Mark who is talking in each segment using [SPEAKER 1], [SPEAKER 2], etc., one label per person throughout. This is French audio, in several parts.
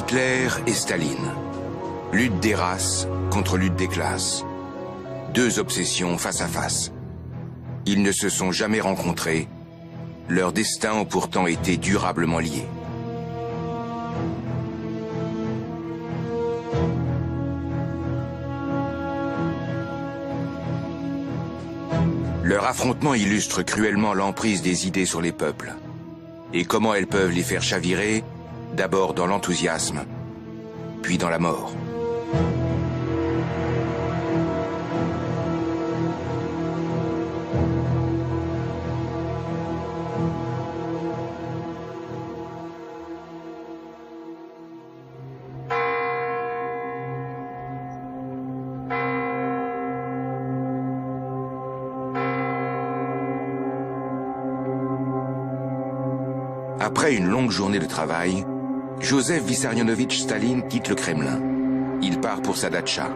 [SPEAKER 1] Hitler et Staline. Lutte des races contre lutte des classes. Deux obsessions face à face. Ils ne se sont jamais rencontrés. Leurs destins ont pourtant été durablement liés. Leur affrontement illustre cruellement l'emprise des idées sur les peuples. Et comment elles peuvent les faire chavirer, d'abord dans l'enthousiasme, puis dans la mort. Après une longue journée de travail, Joseph Vissarionovitch Staline quitte le Kremlin. Il part pour sa datcha.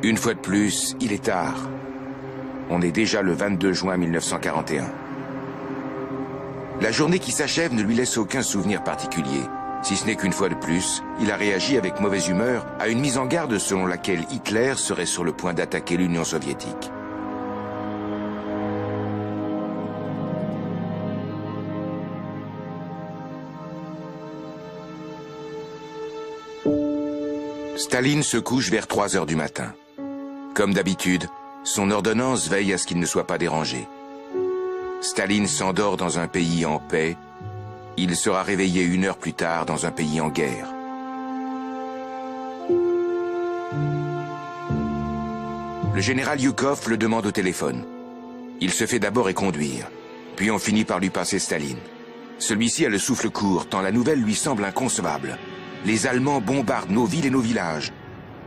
[SPEAKER 1] Une fois de plus, il est tard. On est déjà le 22 juin 1941. La journée qui s'achève ne lui laisse aucun souvenir particulier, si ce n'est qu'une fois de plus, il a réagi avec mauvaise humeur à une mise en garde selon laquelle Hitler serait sur le point d'attaquer l'Union soviétique. Staline se couche vers 3 heures du matin. Comme d'habitude, son ordonnance veille à ce qu'il ne soit pas dérangé. Staline s'endort dans un pays en paix. Il sera réveillé 1 heure plus tard dans un pays en guerre. Le général Yukov le demande au téléphone. Il se fait d'abord éconduire, puis on finit par lui passer Staline. Celui-ci a le souffle court, tant la nouvelle lui semble inconcevable. Les Allemands bombardent nos villes et nos villages.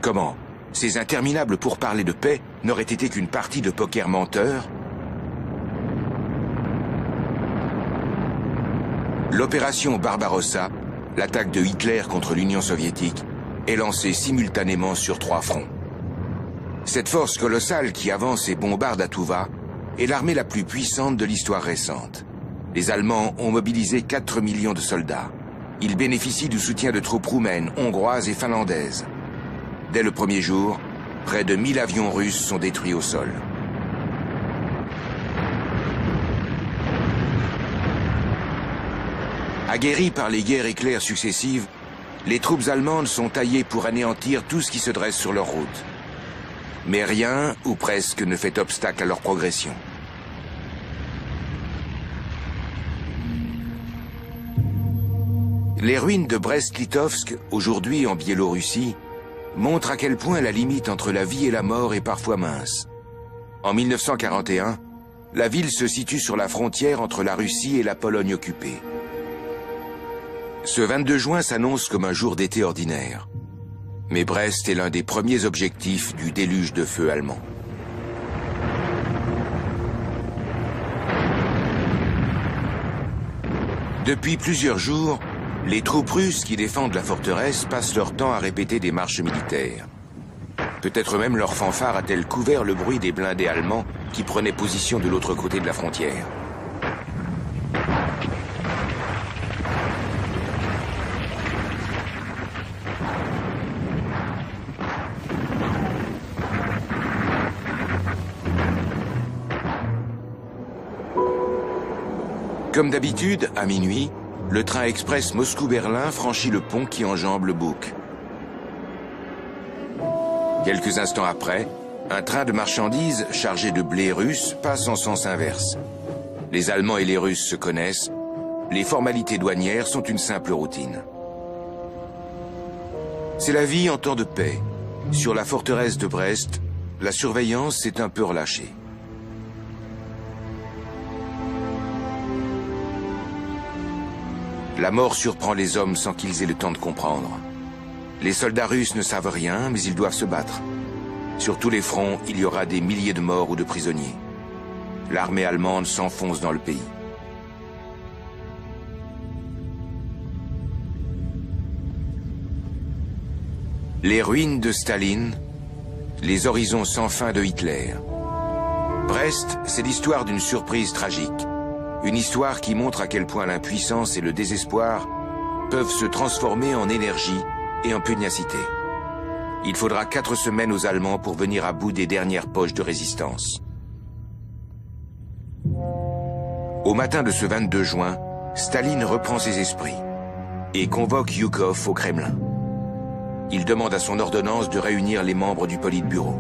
[SPEAKER 1] Comment? Ces interminables pourparlers de paix n'auraient été qu'une partie de poker menteur? L'opération Barbarossa, l'attaque de Hitler contre l'Union soviétique, est lancée simultanément sur 3 fronts. Cette force colossale qui avance et bombarde à tout va est l'armée la plus puissante de l'histoire récente. Les Allemands ont mobilisé 4 millions de soldats. Ils bénéficient du soutien de troupes roumaines, hongroises et finlandaises. Dès le premier jour, près de 1000 avions russes sont détruits au sol. Aguerris par les guerres éclairs successives, les troupes allemandes sont taillées pour anéantir tout ce qui se dresse sur leur route. Mais rien, ou presque, ne fait obstacle à leur progression. Les ruines de Brest-Litovsk, aujourd'hui en Biélorussie, montrent à quel point la limite entre la vie et la mort est parfois mince. En 1941, la ville se situe sur la frontière entre la Russie et la Pologne occupée. Ce 22 juin s'annonce comme un jour d'été ordinaire. Mais Brest est l'un des premiers objectifs du déluge de feu allemand. Depuis plusieurs jours, les troupes russes qui défendent la forteresse passent leur temps à répéter des marches militaires. Peut-être même leur fanfare a-t-elle couvert le bruit des blindés allemands qui prenaient position de l'autre côté de la frontière. Comme d'habitude, à minuit, le train express Moscou-Berlin franchit le pont qui enjambe le Bouc. Quelques instants après, un train de marchandises chargé de blé russe passe en sens inverse. Les Allemands et les Russes se connaissent. Les formalités douanières sont une simple routine. C'est la vie en temps de paix. Sur la forteresse de Brest, la surveillance s'est un peu relâchée. La mort surprend les hommes sans qu'ils aient le temps de comprendre. Les soldats russes ne savent rien, mais ils doivent se battre. Sur tous les fronts, il y aura des milliers de morts ou de prisonniers. L'armée allemande s'enfonce dans le pays. Les ruines de Staline, les horizons sans fin de Hitler. Brest, c'est l'histoire d'une surprise tragique. Une histoire qui montre à quel point l'impuissance et le désespoir peuvent se transformer en énergie et en pugnacité. Il faudra 4 semaines aux Allemands pour venir à bout des dernières poches de résistance. Au matin de ce 22 juin, Staline reprend ses esprits et convoque Yukov au Kremlin. Il demande à son ordonnance de réunir les membres du Politburo.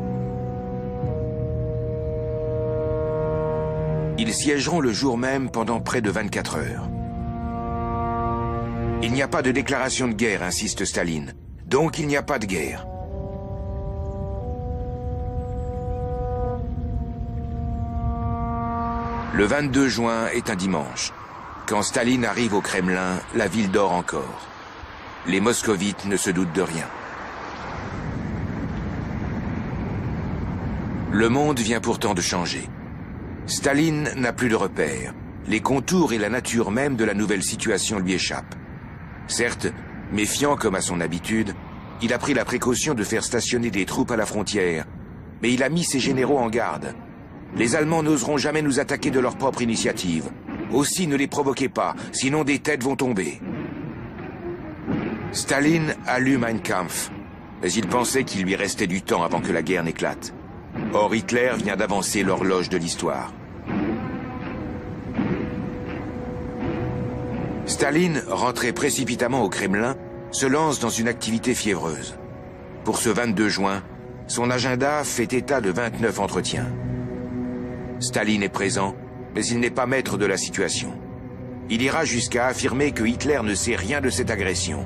[SPEAKER 1] Ils siégeront le jour même pendant près de 24 heures. Il n'y a pas de déclaration de guerre, insiste Staline. Donc il n'y a pas de guerre. Le 22 juin est un dimanche. Quand Staline arrive au Kremlin, la ville dort encore. Les moscovites ne se doutent de rien. Le monde vient pourtant de changer. Staline n'a plus de repères. Les contours et la nature même de la nouvelle situation lui échappent. Certes, méfiant comme à son habitude, il a pris la précaution de faire stationner des troupes à la frontière. Mais il a mis ses généraux en garde. Les Allemands n'oseront jamais nous attaquer de leur propre initiative. Aussi ne les provoquez pas, sinon des têtes vont tomber. Staline a lu Mein Kampf, mais il pensait qu'il lui restait du temps avant que la guerre n'éclate. Or Hitler vient d'avancer l'horloge de l'histoire. Staline, rentré précipitamment au Kremlin, se lance dans une activité fiévreuse. Pour ce 22 juin, son agenda fait état de 29 entretiens. Staline est présent, mais il n'est pas maître de la situation. Il ira jusqu'à affirmer que Hitler ne sait rien de cette agression.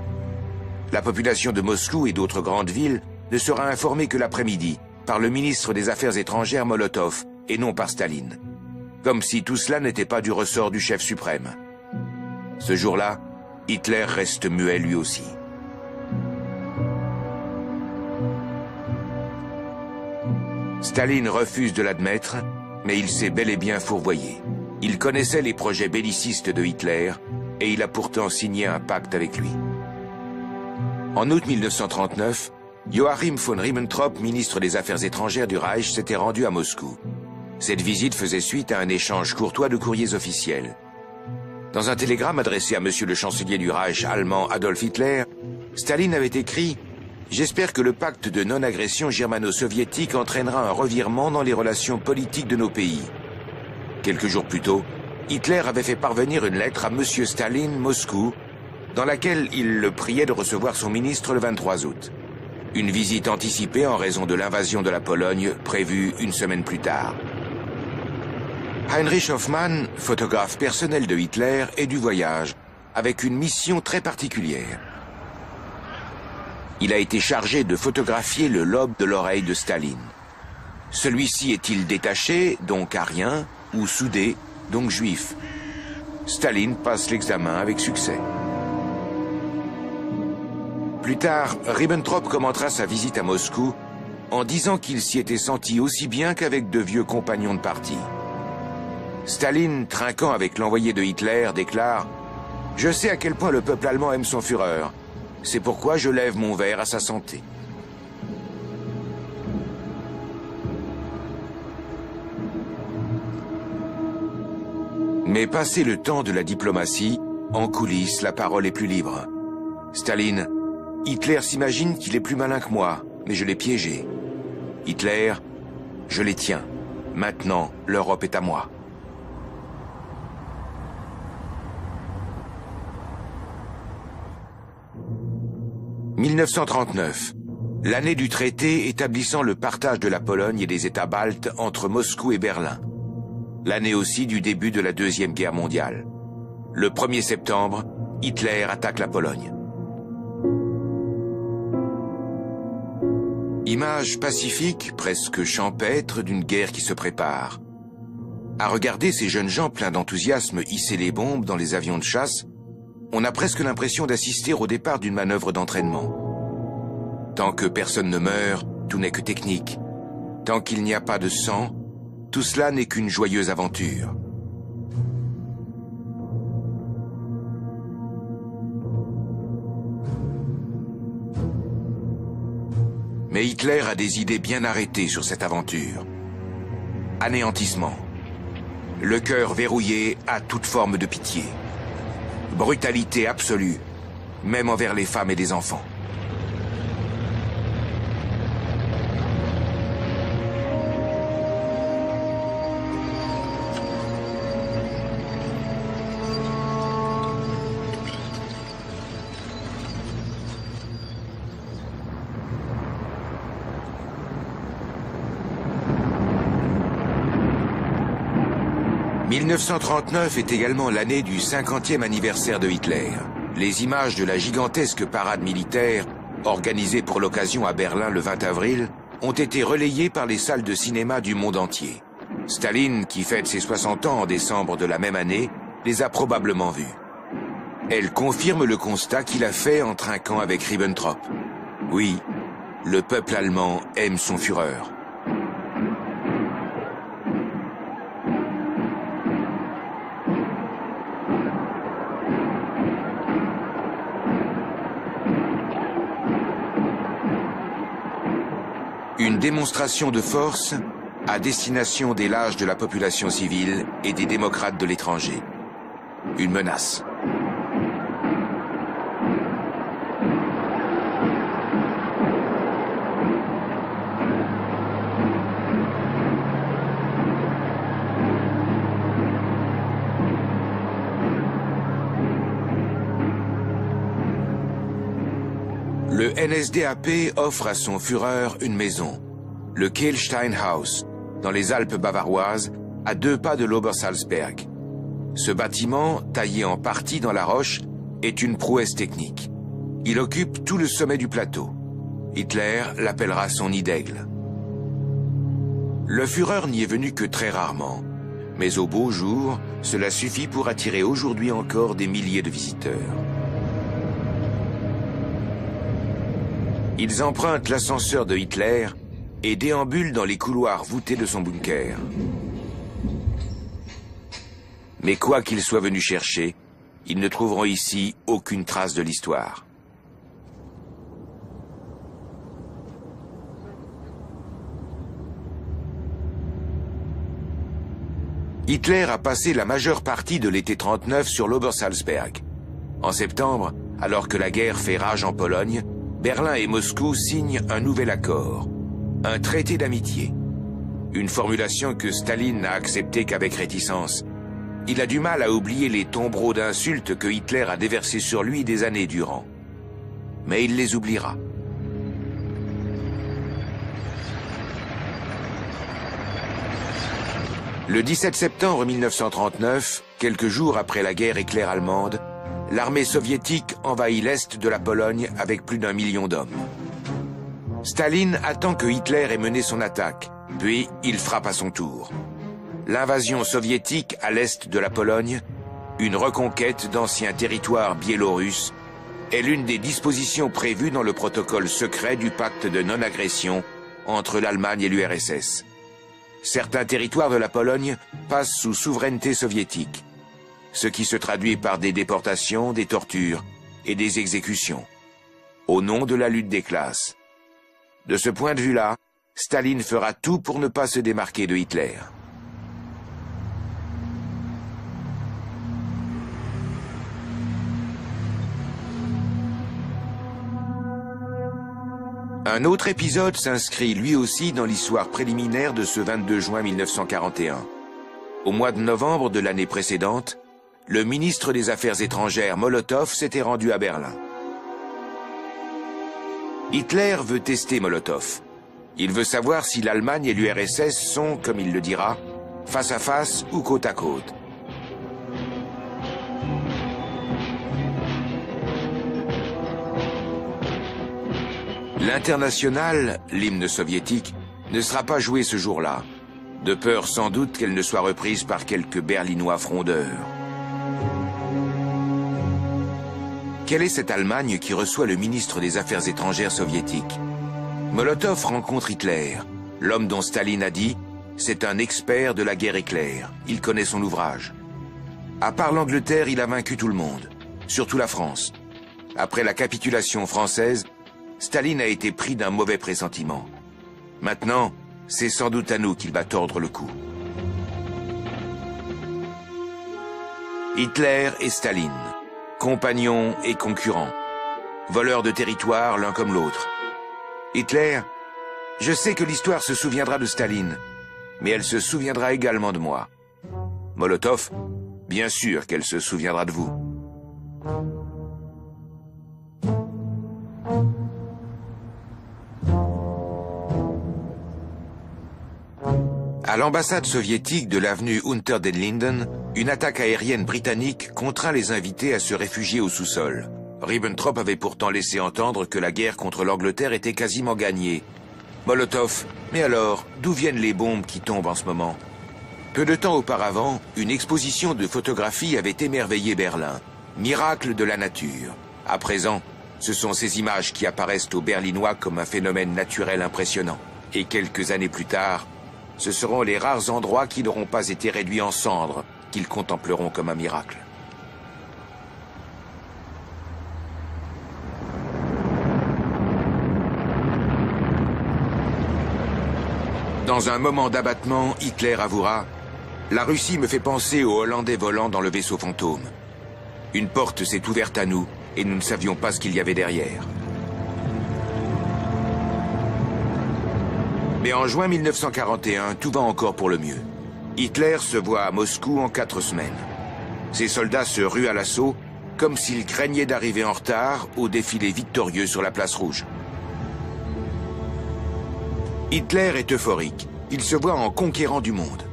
[SPEAKER 1] La population de Moscou et d'autres grandes villes ne sera informée que l'après-midi, par le ministre des Affaires étrangères Molotov, et non par Staline. Comme si tout cela n'était pas du ressort du chef suprême. Ce jour-là, Hitler reste muet lui aussi. Staline refuse de l'admettre, mais il s'est bel et bien fourvoyé. Il connaissait les projets bellicistes de Hitler, et il a pourtant signé un pacte avec lui. En août 1939, Joachim von Ribbentrop, ministre des Affaires étrangères du Reich, s'était rendu à Moscou. Cette visite faisait suite à un échange courtois de courriers officiels. Dans un télégramme adressé à monsieur le chancelier du Reich allemand Adolf Hitler, Staline avait écrit « J'espère que le pacte de non-agression germano-soviétique entraînera un revirement dans les relations politiques de nos pays. » Quelques jours plus tôt, Hitler avait fait parvenir une lettre à monsieur Staline, Moscou, dans laquelle il le priait de recevoir son ministre le 23 août. Une visite anticipée en raison de l'invasion de la Pologne, prévue une semaine plus tard. Heinrich Hoffmann, photographe personnel de Hitler, est du voyage, avec une mission très particulière. Il a été chargé de photographier le lobe de l'oreille de Staline. Celui-ci est-il détaché, donc arien, ou soudé, donc juif? Staline passe l'examen avec succès. Plus tard, Ribbentrop commentera sa visite à Moscou en disant qu'il s'y était senti aussi bien qu'avec de vieux compagnons de parti. Staline, trinquant avec l'envoyé de Hitler, déclare « Je sais à quel point le peuple allemand aime son Führer. C'est pourquoi je lève mon verre à sa santé. » Mais passé le temps de la diplomatie, en coulisses, la parole est plus libre. Staline, Hitler s'imagine qu'il est plus malin que moi, mais je l'ai piégé. Hitler, je les tiens. Maintenant, l'Europe est à moi. « 1939, l'année du traité établissant le partage de la Pologne et des États baltes entre Moscou et Berlin. L'année aussi du début de la Deuxième Guerre mondiale. Le 1er septembre, Hitler attaque la Pologne. Image pacifique, presque champêtre, d'une guerre qui se prépare. À regarder ces jeunes gens pleins d'enthousiasme hisser les bombes dans les avions de chasse, on a presque l'impression d'assister au départ d'une manœuvre d'entraînement. Tant que personne ne meurt, tout n'est que technique. Tant qu'il n'y a pas de sang, tout cela n'est qu'une joyeuse aventure. Mais Hitler a des idées bien arrêtées sur cette aventure. Anéantissement. Le cœur verrouillé à toute forme de pitié. Brutalité absolue. même envers les femmes et les enfants. « 1939 est également l'année du 50e anniversaire de Hitler. Les images de la gigantesque parade militaire, organisée pour l'occasion à Berlin le 20 avril, ont été relayées par les salles de cinéma du monde entier. Staline, qui fête ses 60 ans en décembre de la même année, les a probablement vues. Elle confirme le constat qu'il a fait en trinquant avec Ribbentrop. Oui, le peuple allemand aime son Führer. Une démonstration de force à destination des lâches de la population civile et des démocrates de l'étranger. Une menace. Le NSDAP offre à son Führer une maison, le Kehlstein House, dans les Alpes bavaroises, à 2 pas de l'Obersalzberg. Ce bâtiment, taillé en partie dans la roche, est une prouesse technique. Il occupe tout le sommet du plateau. Hitler l'appellera son nid d'aigle. Le Führer n'y est venu que très rarement, mais au beau jour, cela suffit pour attirer aujourd'hui encore des milliers de visiteurs. Ils empruntent l'ascenseur de Hitler et déambulent dans les couloirs voûtés de son bunker. Mais quoi qu'ils soient venus chercher, ils ne trouveront ici aucune trace de l'histoire. Hitler a passé la majeure partie de l'été 39 sur l'Obersalzberg. En septembre, alors que la guerre fait rage en Pologne, Berlin et Moscou signent un nouvel accord, un traité d'amitié. Une formulation que Staline n'a acceptée qu'avec réticence. Il a du mal à oublier les tombereaux d'insultes que Hitler a déversés sur lui des années durant. Mais il les oubliera. Le 17 septembre 1939, quelques jours après la guerre éclair-allemande, l'armée soviétique envahit l'est de la Pologne avec plus d'1 million d'hommes. Staline attend que Hitler ait mené son attaque, puis il frappe à son tour. L'invasion soviétique à l'est de la Pologne, une reconquête d'anciens territoires biélorusses, est l'une des dispositions prévues dans le protocole secret du pacte de non-agression entre l'Allemagne et l'URSS. Certains territoires de la Pologne passent sous souveraineté soviétique, ce qui se traduit par des déportations, des tortures et des exécutions, au nom de la lutte des classes. De ce point de vue-là, Staline fera tout pour ne pas se démarquer de Hitler. Un autre épisode s'inscrit lui aussi dans l'histoire préliminaire de ce 22 juin 1941. Au mois de novembre de l'année précédente, le ministre des Affaires étrangères Molotov s'était rendu à Berlin. Hitler veut tester Molotov. Il veut savoir si l'Allemagne et l'URSS sont, comme il le dira, face à face ou côte à côte. L'Internationale, l'hymne soviétique, ne sera pas jouée ce jour-là, de peur sans doute qu'elle ne soit reprise par quelques Berlinois frondeurs. Quelle est cette Allemagne qui reçoit le ministre des Affaires étrangères soviétique? Molotov rencontre Hitler, l'homme dont Staline a dit « c'est un expert de la guerre éclair, il connaît son ouvrage ». À part l'Angleterre, il a vaincu tout le monde, surtout la France. Après la capitulation française, Staline a été pris d'un mauvais pressentiment. Maintenant, c'est sans doute à nous qu'il va tordre le cou. Hitler et Staline, compagnons et concurrents, voleurs de territoire l'un comme l'autre. Hitler, je sais que l'histoire se souviendra de Staline, mais elle se souviendra également de moi. Molotov, bien sûr qu'elle se souviendra de vous. À l'ambassade soviétique de l'avenue Unter den Linden, une attaque aérienne britannique contraint les invités à se réfugier au sous-sol. Ribbentrop avait pourtant laissé entendre que la guerre contre l'Angleterre était quasiment gagnée. Molotov, mais alors, d'où viennent les bombes qui tombent en ce moment? Peu de temps auparavant, une exposition de photographie avait émerveillé Berlin. Miracle de la nature. À présent, ce sont ces images qui apparaissent aux Berlinois comme un phénomène naturel impressionnant. Et quelques années plus tard, ce seront les rares endroits qui n'auront pas été réduits en cendres qu'ils contempleront comme un miracle. Dans un moment d'abattement, Hitler avouera « La Russie me fait penser aux Hollandais volant dans le vaisseau fantôme. Une porte s'est ouverte à nous et nous ne savions pas ce qu'il y avait derrière. » Mais en juin 1941, tout va encore pour le mieux. Hitler se voit à Moscou en 4 semaines. Ses soldats se ruent à l'assaut comme s'ils craignaient d'arriver en retard au défilé victorieux sur la place rouge. Hitler est euphorique. Il se voit en conquérant du monde.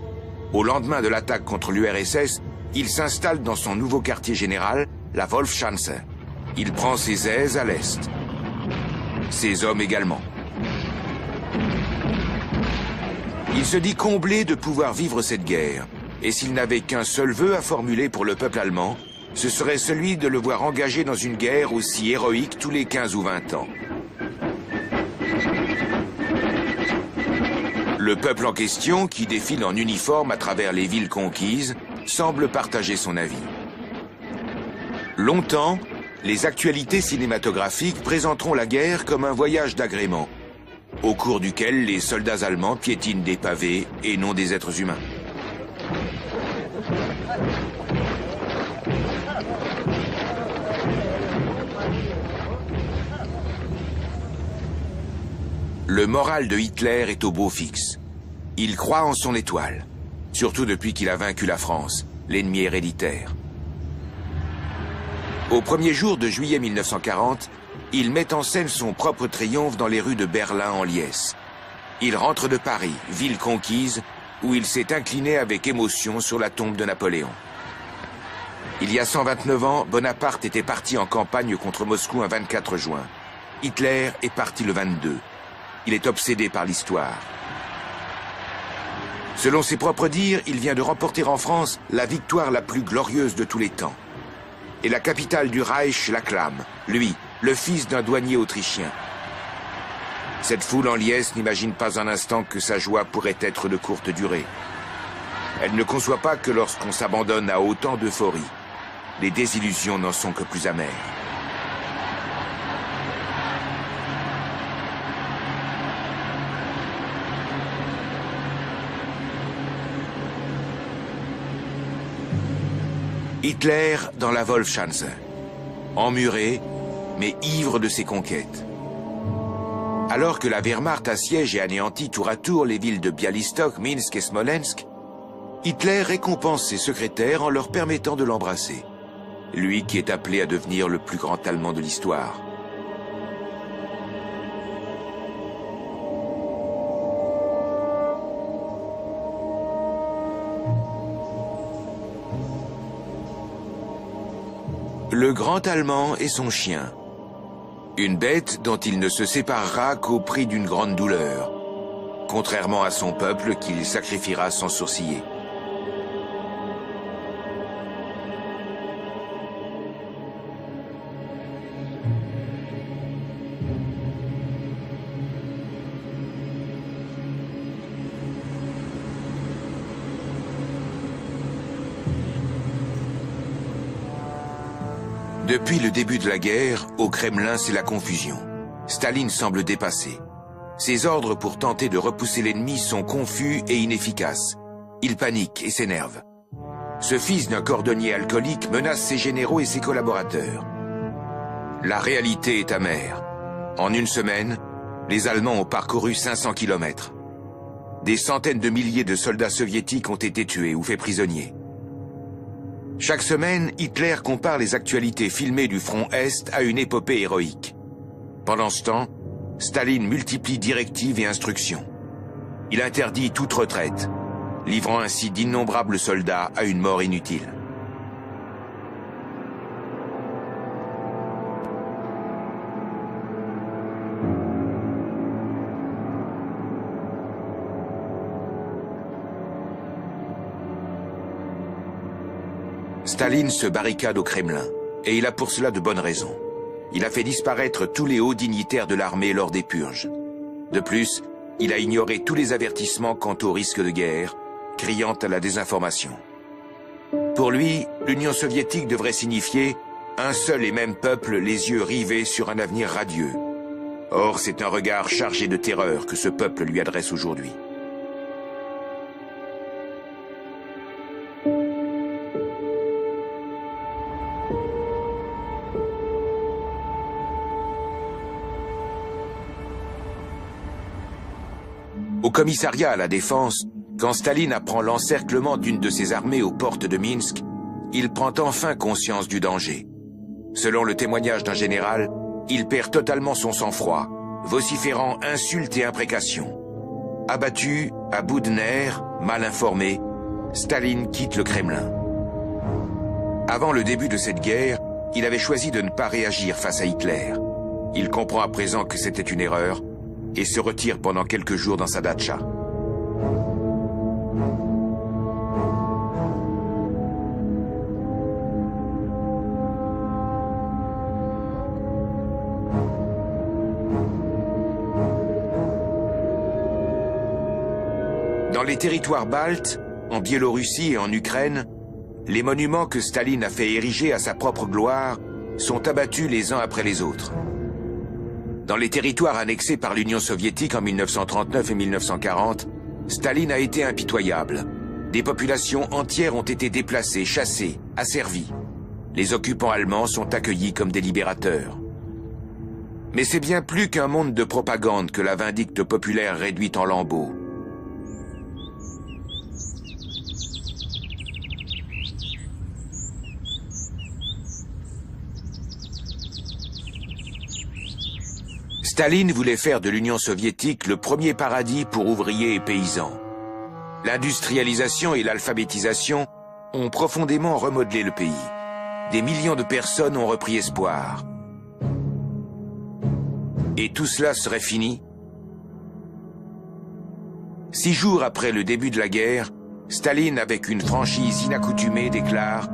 [SPEAKER 1] Au lendemain de l'attaque contre l'URSS, il s'installe dans son nouveau quartier général, la Wolfschanze. Il prend ses aises à l'est. Ses hommes également. Il se dit comblé de pouvoir vivre cette guerre. Et s'il n'avait qu'un seul vœu à formuler pour le peuple allemand, ce serait celui de le voir engagé dans une guerre aussi héroïque tous les 15 ou 20 ans. Le peuple en question, qui défile en uniforme à travers les villes conquises, semble partager son avis. Longtemps, les actualités cinématographiques présenteront la guerre comme un voyage d'agrément, au cours duquel les soldats allemands piétinent des pavés et non des êtres humains. Le moral de Hitler est au beau fixe. Il croit en son étoile, surtout depuis qu'il a vaincu la France, l'ennemi héréditaire. Au premier jour de juillet 1940, il met en scène son propre triomphe dans les rues de Berlin en liesse. Il rentre de Paris, ville conquise, où il s'est incliné avec émotion sur la tombe de Napoléon. Il y a 129 ans, Bonaparte était parti en campagne contre Moscou un 24 juin. Hitler est parti le 22. Il est obsédé par l'histoire. Selon ses propres dires, il vient de remporter en France la victoire la plus glorieuse de tous les temps. Et la capitale du Reich l'acclame, lui, le fils d'un douanier autrichien. Cette foule en liesse n'imagine pas un instant que sa joie pourrait être de courte durée. Elle ne conçoit pas que lorsqu'on s'abandonne à autant d'euphorie, les désillusions n'en sont que plus amères. Hitler dans la Wolfschanze, emmuré, mais ivre de ses conquêtes. Alors que la Wehrmacht assiège et anéantit tour à tour les villes de Bialystok, Minsk et Smolensk, Hitler récompense ses secrétaires en leur permettant de l'embrasser. Lui qui est appelé à devenir le plus grand Allemand de l'histoire. Le grand Allemand et son chien. Une bête dont il ne se séparera qu'au prix d'une grande douleur, contrairement à son peuple qu'il sacrifiera sans sourciller. Depuis le début de la guerre, au Kremlin, c'est la confusion. Staline semble dépassé. Ses ordres pour tenter de repousser l'ennemi sont confus et inefficaces. Il panique et s'énerve. Ce fils d'un cordonnier alcoolique menace ses généraux et ses collaborateurs. La réalité est amère. En une semaine, les Allemands ont parcouru 500 kilomètres. Des centaines de milliers de soldats soviétiques ont été tués ou faits prisonniers. Chaque semaine, Hitler compare les actualités filmées du front Est à une épopée héroïque. Pendant ce temps, Staline multiplie directives et instructions. Il interdit toute retraite, livrant ainsi d'innombrables soldats à une mort inutile. Staline se barricade au Kremlin, et il a pour cela de bonnes raisons. Il a fait disparaître tous les hauts dignitaires de l'armée lors des purges. De plus, il a ignoré tous les avertissements quant au risque de guerre, criant à la désinformation. Pour lui, l'Union soviétique devrait signifier un seul et même peuple les yeux rivés sur un avenir radieux. Or, c'est un regard chargé de terreur que ce peuple lui adresse aujourd'hui. Au commissariat à la Défense, quand Staline apprend l'encerclement d'une de ses armées aux portes de Minsk, il prend enfin conscience du danger. Selon le témoignage d'un général, il perd totalement son sang-froid, vociférant insultes et imprécations. Abattu, à bout de nerfs, mal informé, Staline quitte le Kremlin. Avant le début de cette guerre, il avait choisi de ne pas réagir face à Hitler. Il comprend à présent que c'était une erreur, et se retire pendant quelques jours dans sa datcha. Dans les territoires baltes, en Biélorussie et en Ukraine, les monuments que Staline a fait ériger à sa propre gloire sont abattus les uns après les autres. Dans les territoires annexés par l'Union soviétique en 1939 et 1940, Staline a été impitoyable. Des populations entières ont été déplacées, chassées, asservies. Les occupants allemands sont accueillis comme des libérateurs. Mais c'est bien plus qu'un monde de propagande que la vindicte populaire réduite en lambeaux. Staline voulait faire de l'Union soviétique le premier paradis pour ouvriers et paysans. L'industrialisation et l'alphabétisation ont profondément remodelé le pays. Des millions de personnes ont repris espoir. Et tout cela serait fini? 6 jours après le début de la guerre, Staline, avec une franchise inaccoutumée, déclare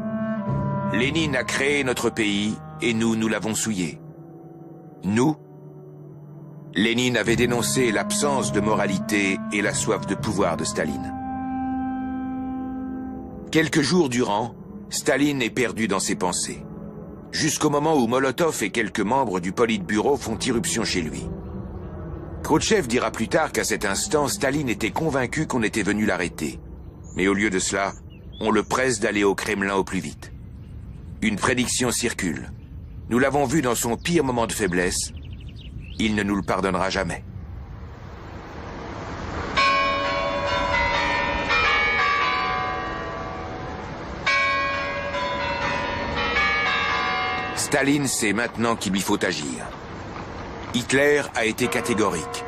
[SPEAKER 1] « Lénine a créé notre pays et nous l'avons souillé. » Nous? Lénine avait dénoncé l'absence de moralité et la soif de pouvoir de Staline. Quelques jours durant, Staline est perdu dans ses pensées, jusqu'au moment où Molotov et quelques membres du Politburo font irruption chez lui. Khrouchtchev dira plus tard qu'à cet instant, Staline était convaincu qu'on était venu l'arrêter. Mais au lieu de cela, on le presse d'aller au Kremlin au plus vite. Une prédiction circule. Nous l'avons vu dans son pire moment de faiblesse. Il ne nous le pardonnera jamais. Staline sait maintenant qu'il lui faut agir. Hitler a été catégorique.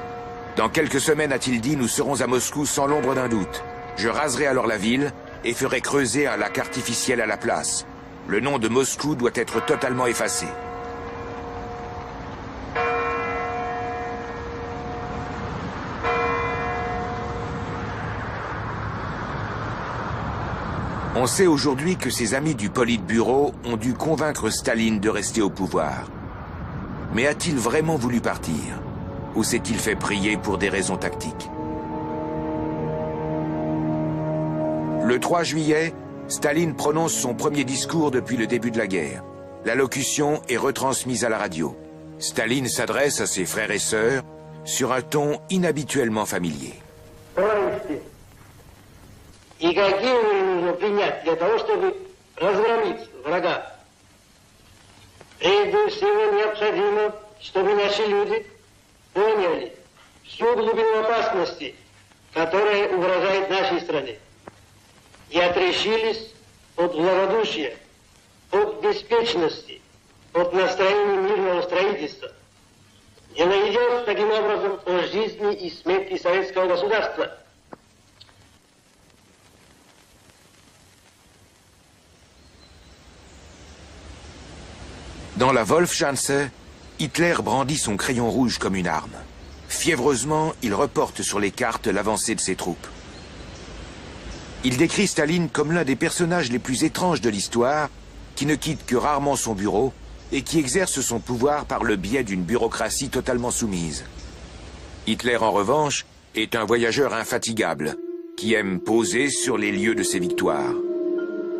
[SPEAKER 1] Dans quelques semaines, a-t-il dit, nous serons à Moscou sans l'ombre d'un doute. Je raserai alors la ville et ferai creuser un lac artificiel à la place. Le nom de Moscou doit être totalement effacé. On sait aujourd'hui que ses amis du Politburo ont dû convaincre Staline de rester au pouvoir. Mais a-t-il vraiment voulu partir? Ou s'est-il fait prier pour des raisons tactiques? Le 3 juillet, Staline prononce son premier discours depuis le début de la guerre. L'allocution est retransmise à la radio. Staline s'adresse à ses frères et sœurs sur un ton inhabituellement familier.
[SPEAKER 2] И какие нужно принять для того, чтобы разгромить врага? Прежде всего необходимо, чтобы наши люди поняли всю глубину опасности, которая угрожает нашей стране, и отрешились от благодушия, от беспечности, от настроения мирного строительства. Не найдешь таким образом о жизни и смерти советского государства.
[SPEAKER 1] Dans la Wolfschanze, Hitler brandit son crayon rouge comme une arme. Fiévreusement, il reporte sur les cartes l'avancée de ses troupes. Il décrit Staline comme l'un des personnages les plus étranges de l'histoire, qui ne quitte que rarement son bureau et qui exerce son pouvoir par le biais d'une bureaucratie totalement soumise. Hitler, en revanche, est un voyageur infatigable, qui aime poser sur les lieux de ses victoires.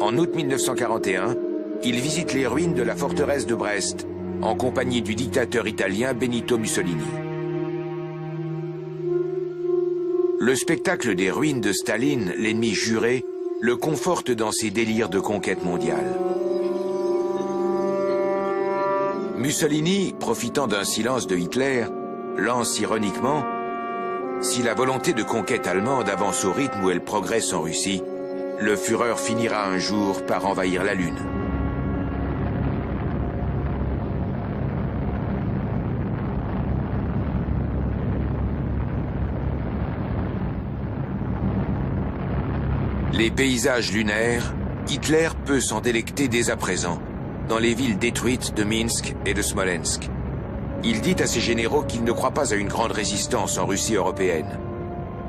[SPEAKER 1] En août 1941, il visite les ruines de la forteresse de Brest, en compagnie du dictateur italien Benito Mussolini. Le spectacle des ruines de Staline, l'ennemi juré, le conforte dans ses délires de conquête mondiale. Mussolini, profitant d'un silence de Hitler, lance ironiquement « Si la volonté de conquête allemande avance au rythme où elle progresse en Russie, le Führer finira un jour par envahir la Lune. » Les paysages lunaires, Hitler peut s'en délecter dès à présent, dans les villes détruites de Minsk et de Smolensk. Il dit à ses généraux qu'il ne croit pas à une grande résistance en Russie européenne.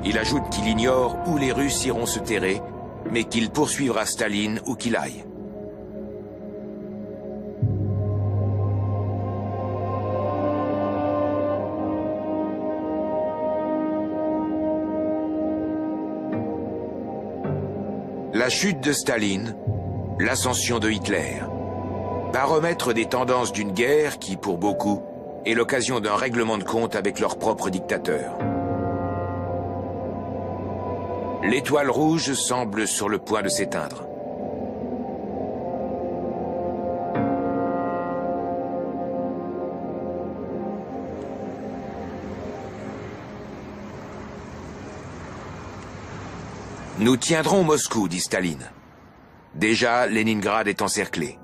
[SPEAKER 1] Il ajoute qu'il ignore où les Russes iront se terrer, mais qu'il poursuivra Staline où qu'il aille. La chute de Staline, l'ascension de Hitler. Baromètre des tendances d'une guerre qui, pour beaucoup, est l'occasion d'un règlement de compte avec leur propre dictateur. L'étoile rouge semble sur le point de s'éteindre. Nous tiendrons Moscou, dit Staline. Déjà, Leningrad est encerclé.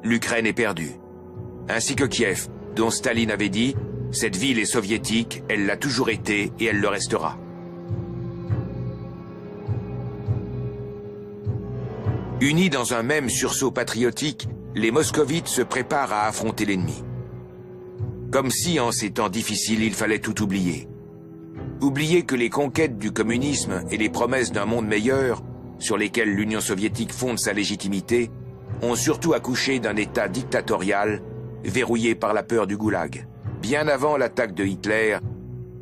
[SPEAKER 1] L'Ukraine est perdue. Ainsi que Kiev, dont Staline avait dit « Cette ville est soviétique, elle l'a toujours été et elle le restera ». Unis dans un même sursaut patriotique, les moscovites se préparent à affronter l'ennemi. Comme si, en ces temps difficiles, il fallait tout oublier. Oublier que les conquêtes du communisme et les promesses d'un monde meilleur, sur lesquelles l'Union soviétique fonde sa légitimité, ont surtout accouché d'un État dictatorial, verrouillé par la peur du goulag. Bien avant l'attaque de Hitler,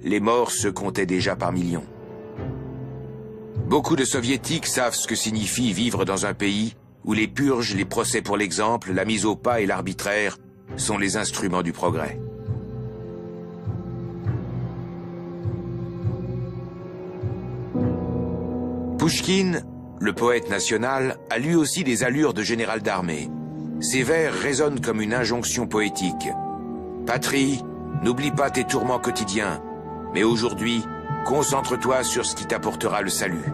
[SPEAKER 1] les morts se comptaient déjà par millions. Beaucoup de soviétiques savent ce que signifie vivre dans un pays où les purges, les procès pour l'exemple, la mise au pas et l'arbitraire sont les instruments du progrès. Pouchkine, le poète national, a lui aussi des allures de général d'armée. Ses vers résonnent comme une injonction poétique. Patrie, n'oublie pas tes tourments quotidiens, mais aujourd'hui, concentre-toi sur ce qui t'apportera le salut.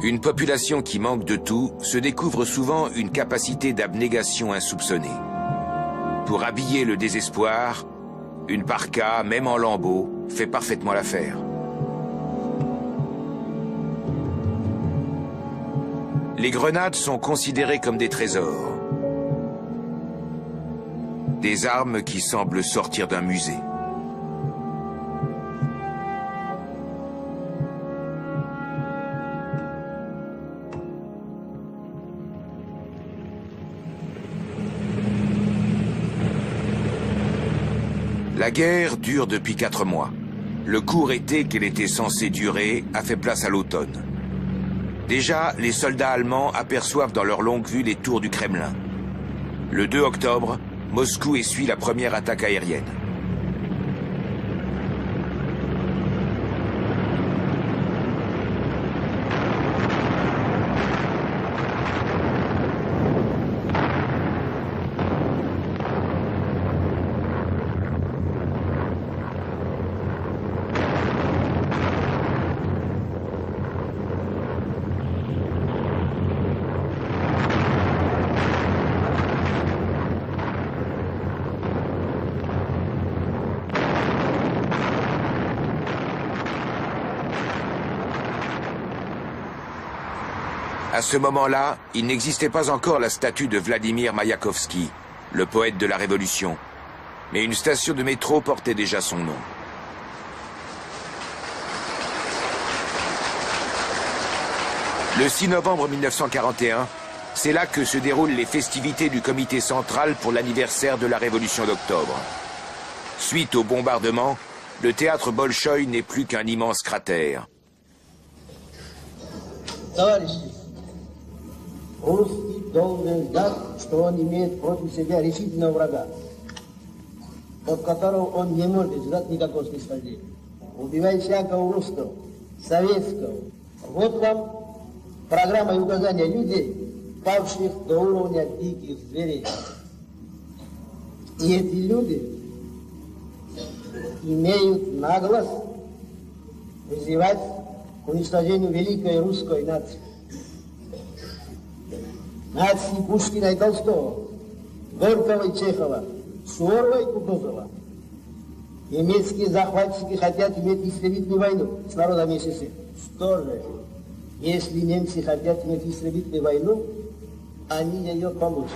[SPEAKER 1] Une population qui manque de tout se découvre souvent une capacité d'abnégation insoupçonnée. Pour habiller le désespoir, une parka, même en lambeaux, fait parfaitement l'affaire. Les grenades sont considérées comme des trésors. Des armes qui semblent sortir d'un musée. La guerre dure depuis 4 mois. Le court été qu'elle était censée durer a fait place à l'automne. Déjà, les soldats allemands aperçoivent dans leur longue vue les tours du Kremlin. Le 2 octobre, Moscou essuie la première attaque aérienne. À ce moment-là, il n'existait pas encore la statue de Vladimir Mayakovsky, le poète de la Révolution, mais une station de métro portait déjà son nom. Le 6 novembre 1941, c'est là que se déroulent les festivités du comité central pour l'anniversaire de la Révolution d'octobre. Suite au bombardement, le théâtre Bolchoï n'est plus qu'un immense cratère.
[SPEAKER 3] Товарищи, русский должен знать, что он имеет против себя решительного врага, от которого он не может ждать никакого снисхождения. Убивай всякого русского, советского. Вот вам программа и указания людей, павших до уровня диких зверей. И эти люди имеют наглость вызывать к уничтожению великой русской нации. Нации Пушкина и Толстого, Горького и Чехова, Суворова и Кутузова. Немецкие захватчики хотят иметь истребительную войну с народами СССР. Что же, если немцы хотят иметь истребительную войну, они ее получат.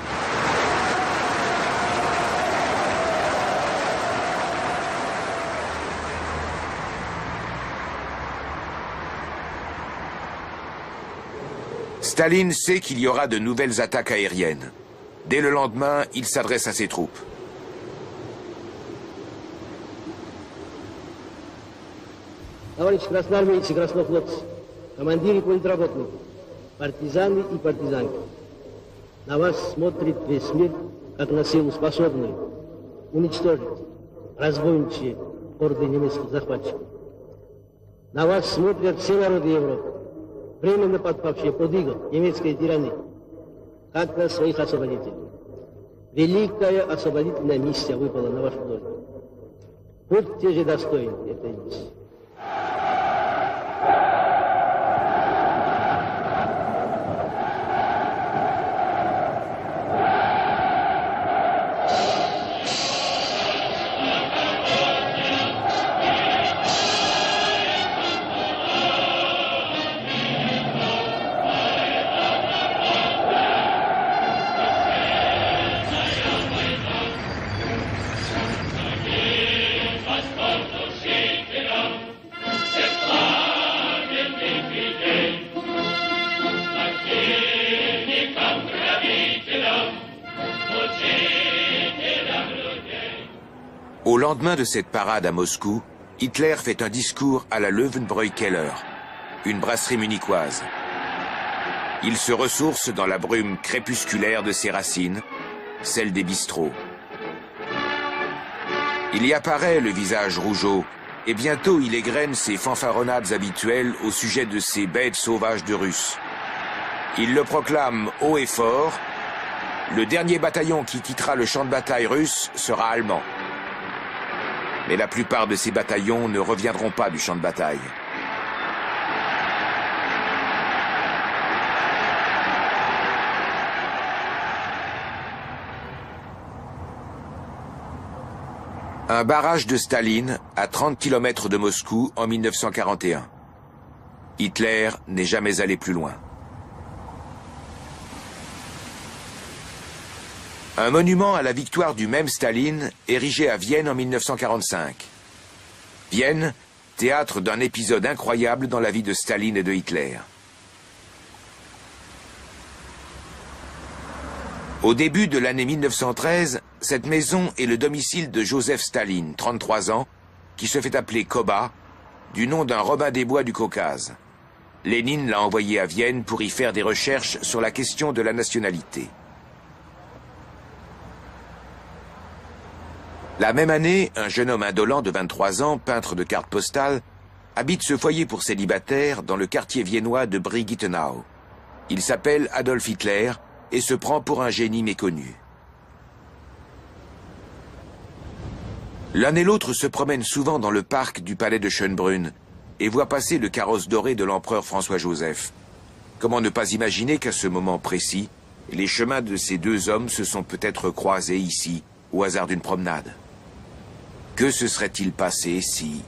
[SPEAKER 1] Staline sait qu'il y aura de nouvelles attaques aériennes. Dès le lendemain, il s'adresse à ses troupes.
[SPEAKER 2] Товарищи красноармейцы, краснофлотцы, командиры политработники, партизаны и партизанки. На вас смотрит весь мир, как на силу способную уничтожить разбойничьи орды немецких захватчиков. На вас смотрят все народы Европы, временно подпавшие под иго немецкой тирании, как на своих освободителей. Великая освободительная миссия выпала на вашу долю. Будьте же достойны этой миссии.
[SPEAKER 1] Au lendemain de cette parade à Moscou, Hitler fait un discours à la Löwenbräu-Keller, une brasserie munichoise. Il se ressource dans la brume crépusculaire de ses racines, celle des bistrots. Il y apparaît le visage rougeaud, et bientôt il égrène ses fanfaronnades habituelles au sujet de ces bêtes sauvages de Russes. Il le proclame haut et fort, le dernier bataillon qui quittera le champ de bataille russe sera allemand. Mais la plupart de ces bataillons ne reviendront pas du champ de bataille. Un barrage de Staline à 30 km de Moscou en 1941. Hitler n'est jamais allé plus loin. Un monument à la victoire du même Staline, érigé à Vienne en 1945. Vienne, théâtre d'un épisode incroyable dans la vie de Staline et de Hitler. Au début de l'année 1913, cette maison est le domicile de Joseph Staline, 33 ans, qui se fait appeler Koba, du nom d'un Robin des Bois du Caucase. Lénine l'a envoyé à Vienne pour y faire des recherches sur la question de la nationalité. La même année, un jeune homme indolent de 23 ans, peintre de cartes postales, habite ce foyer pour célibataires dans le quartier viennois de Brigittenau. Il s'appelle Adolf Hitler et se prend pour un génie méconnu. L'un et l'autre se promènent souvent dans le parc du palais de Schönbrunn et voient passer le carrosse doré de l'empereur François-Joseph. Comment ne pas imaginer qu'à ce moment précis, les chemins de ces deux hommes se sont peut-être croisés ici, au hasard d'une promenade. Que se serait-il passé si...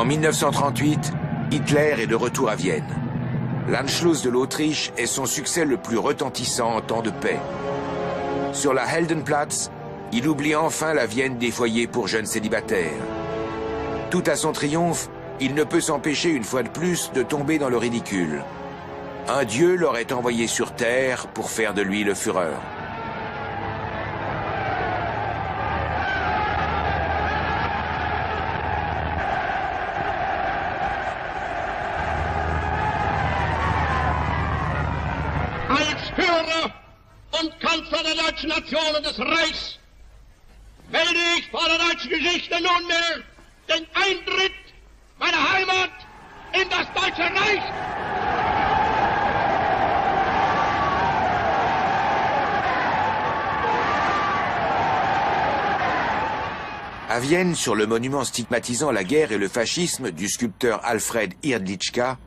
[SPEAKER 1] En 1938, Hitler est de retour à Vienne. L'Anschluss de l'Autriche est son succès le plus retentissant en temps de paix. Sur la Heldenplatz, il oublie enfin la Vienne des foyers pour jeunes célibataires. Tout à son triomphe, il ne peut s'empêcher une fois de plus de tomber dans le ridicule. Un dieu l'aurait envoyé sur terre pour faire de lui le Führer.
[SPEAKER 4] Als Führer und Kanzler der deutschen Nation und des Reichs melde ich vor der deutschen Geschichte nunmehr den Eintritt meiner Heimat in das Deutsche Reich.
[SPEAKER 1] À Vienne, sur le monument stigmatisant la guerre et le fascisme du sculpteur Alfred Hrdlicka,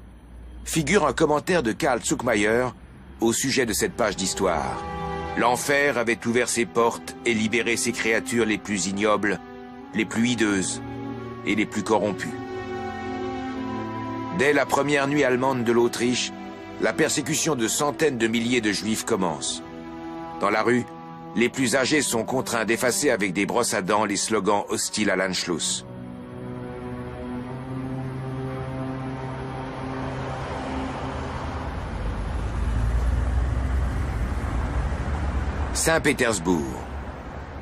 [SPEAKER 1] figure un commentaire de Karl Zuckmayer au sujet de cette page d'histoire. L'enfer avait ouvert ses portes et libéré ses créatures les plus ignobles, les plus hideuses et les plus corrompues. Dès la première nuit allemande de l'Autriche, la persécution de centaines de milliers de juifs commence. Dans la rue, les plus âgés sont contraints d'effacer avec des brosses à dents les slogans hostiles à l'Anschluss. Saint-Pétersbourg.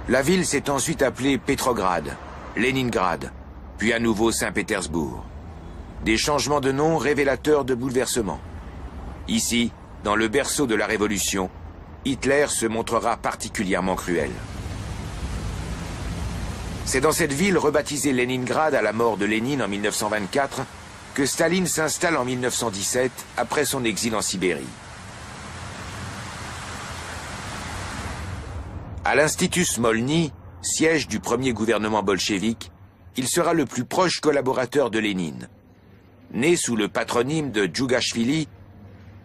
[SPEAKER 1] La ville s'est ensuite appelée Petrograd, Leningrad, puis à nouveau Saint-Pétersbourg. Des changements de nom révélateurs de bouleversements. Ici, dans le berceau de la Révolution, Hitler se montrera particulièrement cruel. C'est dans cette ville rebaptisée Leningrad à la mort de Lénine en 1924 que Staline s'installe en 1917 après son exil en Sibérie. À l'Institut Smolny, siège du premier gouvernement bolchevique, il sera le plus proche collaborateur de Lénine. Né sous le patronyme de Djougashvili,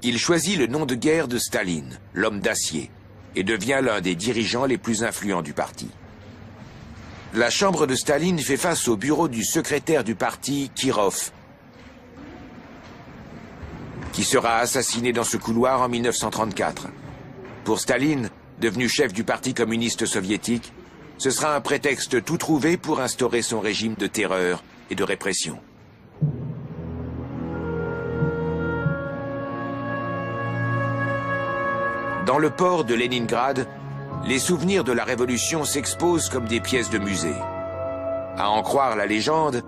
[SPEAKER 1] il choisit le nom de guerre de Staline, l'homme d'acier, et devient l'un des dirigeants les plus influents du parti. La chambre de Staline fait face au bureau du secrétaire du parti, Kirov, qui sera assassiné dans ce couloir en 1934. Pour Staline, devenu chef du parti communiste soviétique, ce sera un prétexte tout trouvé pour instaurer son régime de terreur et de répression. Dans le port de Leningrad, les souvenirs de la Révolution s'exposent comme des pièces de musée. À en croire la légende,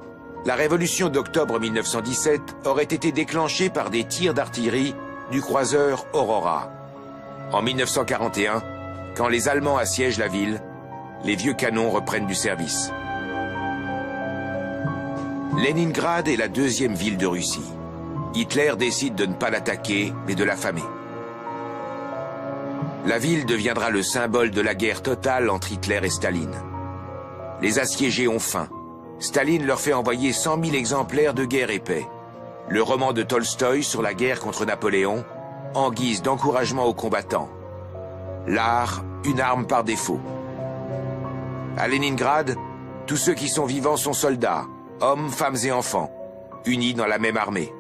[SPEAKER 1] la Révolution d'octobre 1917 aurait été déclenchée par des tirs d'artillerie du croiseur Aurora. En 1941, quand les Allemands assiègent la ville, les vieux canons reprennent du service. Leningrad est la deuxième ville de Russie. Hitler décide de ne pas l'attaquer, mais de l'affamer. La ville deviendra le symbole de la guerre totale entre Hitler et Staline. Les assiégés ont faim. Staline leur fait envoyer 100 000 exemplaires de Guerre et Paix, le roman de Tolstoï sur la guerre contre Napoléon, en guise d'encouragement aux combattants. L'art, une arme par défaut. À Leningrad, tous ceux qui sont vivants sont soldats, hommes, femmes et enfants, unis dans la même armée.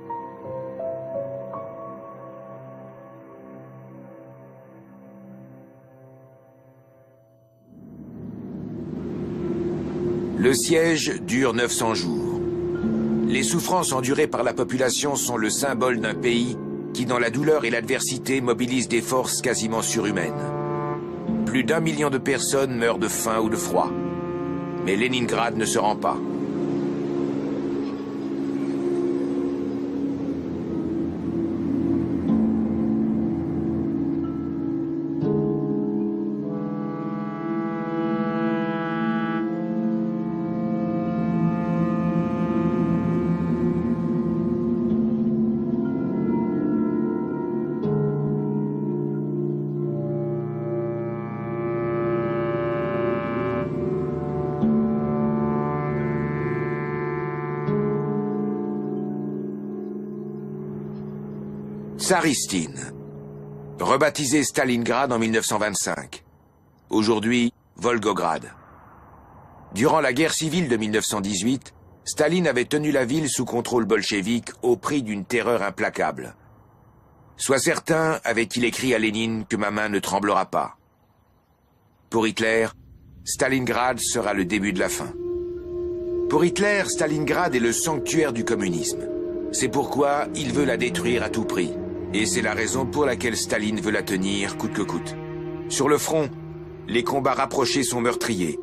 [SPEAKER 1] Le siège dure 900 jours. Les souffrances endurées par la population sont le symbole d'un pays qui, dans la douleur et l'adversité, mobilise des forces quasiment surhumaines. Plus d'1 million de personnes meurent de faim ou de froid. Mais Leningrad ne se rend pas. Tsaristine, rebaptisé Stalingrad en 1925. Aujourd'hui, Volgograd. Durant la guerre civile de 1918, Staline avait tenu la ville sous contrôle bolchevique au prix d'une terreur implacable. Sois certain, avait-il écrit à Lénine, que ma main ne tremblera pas. Pour Hitler, Stalingrad sera le début de la fin. Pour Hitler, Stalingrad est le sanctuaire du communisme. C'est pourquoi il veut la détruire à tout prix. Et c'est la raison pour laquelle Staline veut la tenir coûte que coûte. Sur le front, les combats rapprochés sont meurtriers.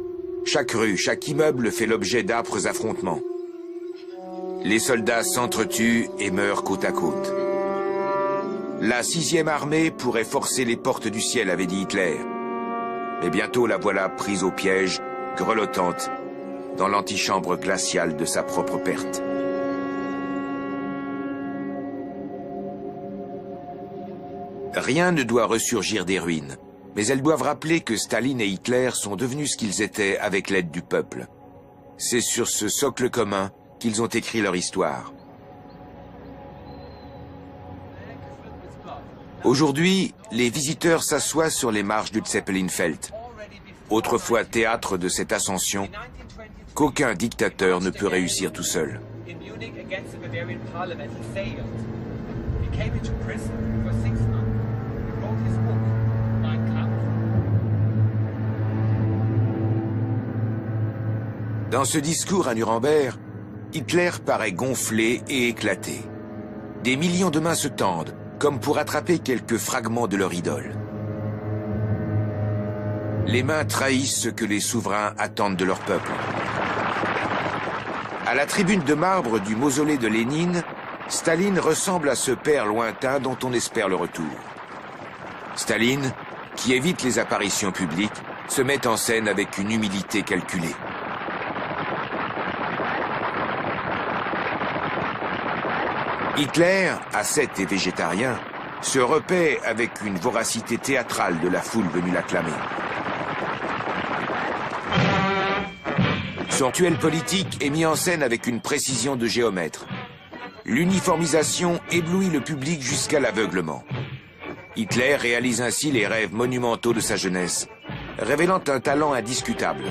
[SPEAKER 1] Chaque rue, chaque immeuble fait l'objet d'âpres affrontements. Les soldats s'entretuent et meurent côte à côte. La 6e armée pourrait forcer les portes du ciel, avait dit Hitler. Mais bientôt la voilà prise au piège, grelottante, dans l'antichambre glaciale de sa propre perte. Rien ne doit ressurgir des ruines, mais elles doivent rappeler que Staline et Hitler sont devenus ce qu'ils étaient avec l'aide du peuple. C'est sur ce socle commun qu'ils ont écrit leur histoire. Aujourd'hui, les visiteurs s'assoient sur les marches du Zeppelinfeld, autrefois théâtre de cette ascension qu'aucun dictateur ne peut réussir tout seul. Dans ce discours à Nuremberg, Hitler paraît gonflé et éclaté. Des millions de mains se tendent, comme pour attraper quelques fragments de leur idole. Les mains trahissent ce que les souverains attendent de leur peuple. À la tribune de marbre du mausolée de Lénine, Staline ressemble à ce père lointain dont on espère le retour. Staline, qui évite les apparitions publiques, se met en scène avec une humilité calculée. Hitler, ascète et végétarien, se repaît avec une voracité théâtrale de la foule venue l'acclamer. Son duel politique est mis en scène avec une précision de géomètre. L'uniformisation éblouit le public jusqu'à l'aveuglement. Hitler réalise ainsi les rêves monumentaux de sa jeunesse, révélant un talent indiscutable.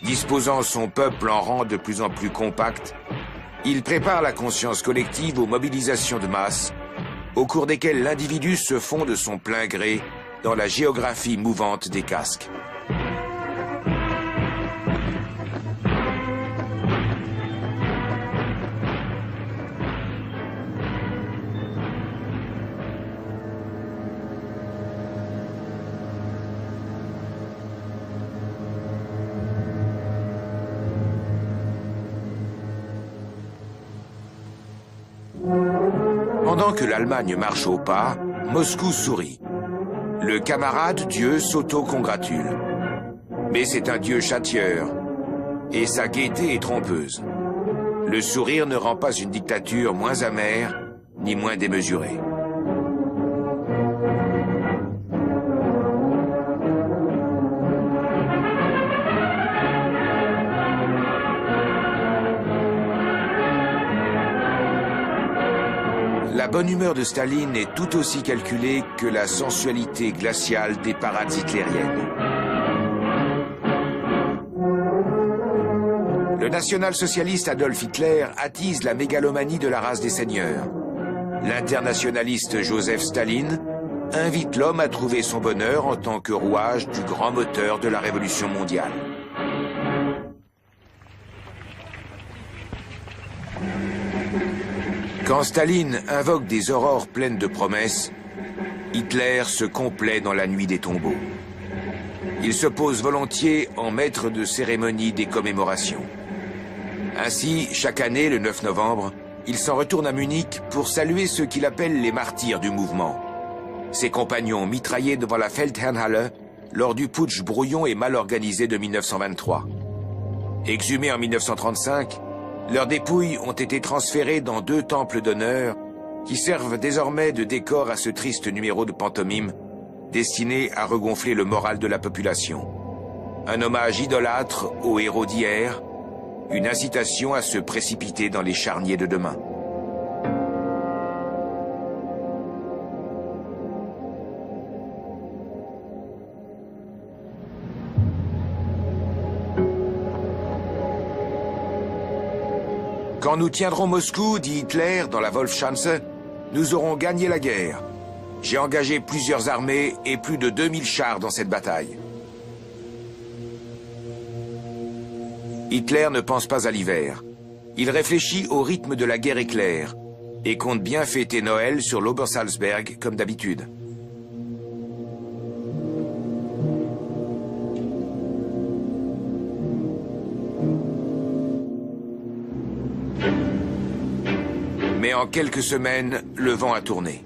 [SPEAKER 1] Disposant son peuple en rang de plus en plus compact, il prépare la conscience collective aux mobilisations de masse, au cours desquelles l'individu se fond de son plein gré dans la géographie mouvante des casques. Pendant que l'Allemagne marche au pas, Moscou sourit. Le camarade Dieu s'auto-congratule. Mais c'est un Dieu châtieur, et sa gaieté est trompeuse. Le sourire ne rend pas une dictature moins amère, ni moins démesurée. La bonne humeur de Staline est tout aussi calculée que la sensualité glaciale des parades hitlériennes. Le national-socialiste Adolf Hitler attise la mégalomanie de la race des seigneurs. L'internationaliste Joseph Staline invite l'homme à trouver son bonheur en tant que rouage du grand moteur de la révolution mondiale. Quand Staline invoque des aurores pleines de promesses, Hitler se complaît dans la nuit des tombeaux. Il se pose volontiers en maître de cérémonie des commémorations. Ainsi, chaque année, le 9 novembre, il s'en retourne à Munich pour saluer ceux qu'il appelle les martyrs du mouvement. Ses compagnons mitraillés devant la Feldherrnhalle lors du putsch brouillon et mal organisé de 1923. Exhumés en 1935, leurs dépouilles ont été transférées dans 2 temples d'honneur qui servent désormais de décor à ce triste numéro de pantomime destiné à regonfler le moral de la population. Un hommage idolâtre aux héros d'hier, une incitation à se précipiter dans les charniers de demain. Quand nous tiendrons Moscou, dit Hitler dans la Wolfschanze, nous aurons gagné la guerre. J'ai engagé plusieurs armées et plus de 2000 chars dans cette bataille. Hitler ne pense pas à l'hiver. Il réfléchit au rythme de la guerre éclair et compte bien fêter Noël sur l'Obersalzberg comme d'habitude. Mais en quelques semaines, le vent a tourné.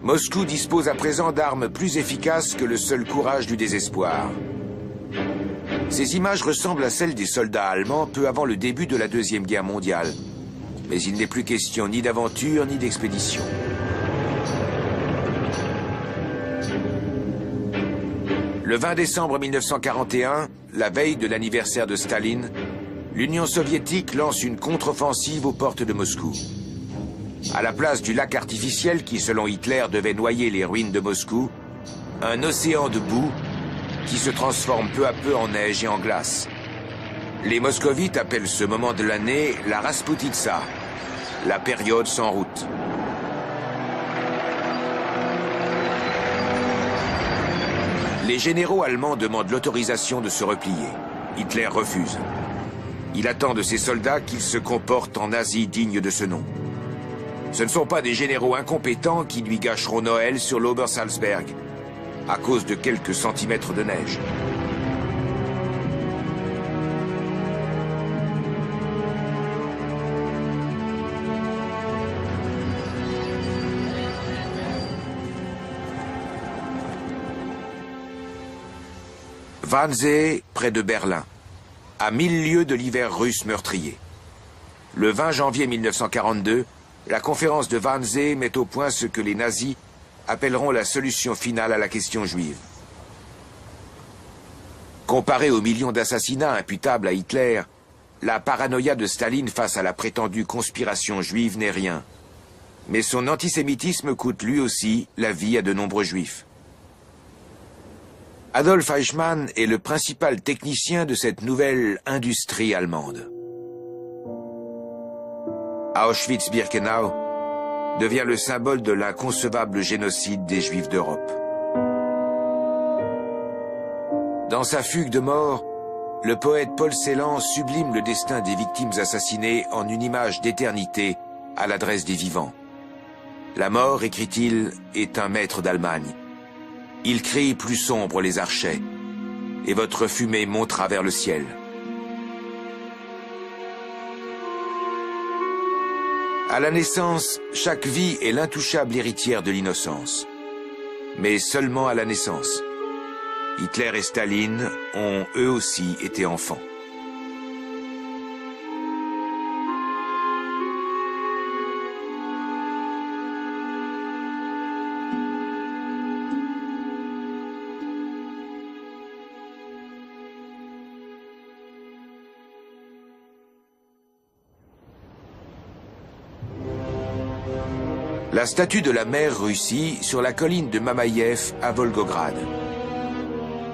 [SPEAKER 1] Moscou dispose à présent d'armes plus efficaces que le seul courage du désespoir. Ces images ressemblent à celles des soldats allemands peu avant le début de la Deuxième Guerre mondiale. Mais il n'est plus question ni d'aventure ni d'expédition. Le 20 décembre 1941, la veille de l'anniversaire de Staline, l'Union soviétique lance une contre-offensive aux portes de Moscou. À la place du lac artificiel qui, selon Hitler, devait noyer les ruines de Moscou, un océan de boue qui se transforme peu à peu en neige et en glace. Les moscovites appellent ce moment de l'année la Rasputitsa, la période sans route. Les généraux allemands demandent l'autorisation de se replier. Hitler refuse. Il attend de ses soldats qu'ils se comportent en Asie digne de ce nom. Ce ne sont pas des généraux incompétents qui lui gâcheront Noël sur l'Obersalzberg, à cause de quelques centimètres de neige. Wannsee, près de Berlin, à 1000 lieues de l'hiver russe meurtrier. Le 20 janvier 1942, la conférence de Wannsee met au point ce que les nazis appelleront la solution finale à la question juive. Comparé aux millions d'assassinats imputables à Hitler, la paranoïa de Staline face à la prétendue conspiration juive n'est rien. Mais son antisémitisme coûte lui aussi la vie à de nombreux juifs. Adolf Eichmann est le principal technicien de cette nouvelle industrie allemande. Auschwitz-Birkenau devient le symbole de l'inconcevable génocide des Juifs d'Europe. Dans sa fugue de mort, le poète Paul Celan sublime le destin des victimes assassinées en une image d'éternité à l'adresse des vivants. La mort, écrit-il, est un maître d'Allemagne. Il crie plus sombre les archets, et votre fumée montera vers le ciel. À la naissance, chaque vie est l'intouchable héritière de l'innocence. Mais seulement à la naissance. Hitler et Staline ont eux aussi été enfants. La statue de la mère Russie sur la colline de Mamaïev à Volgograd.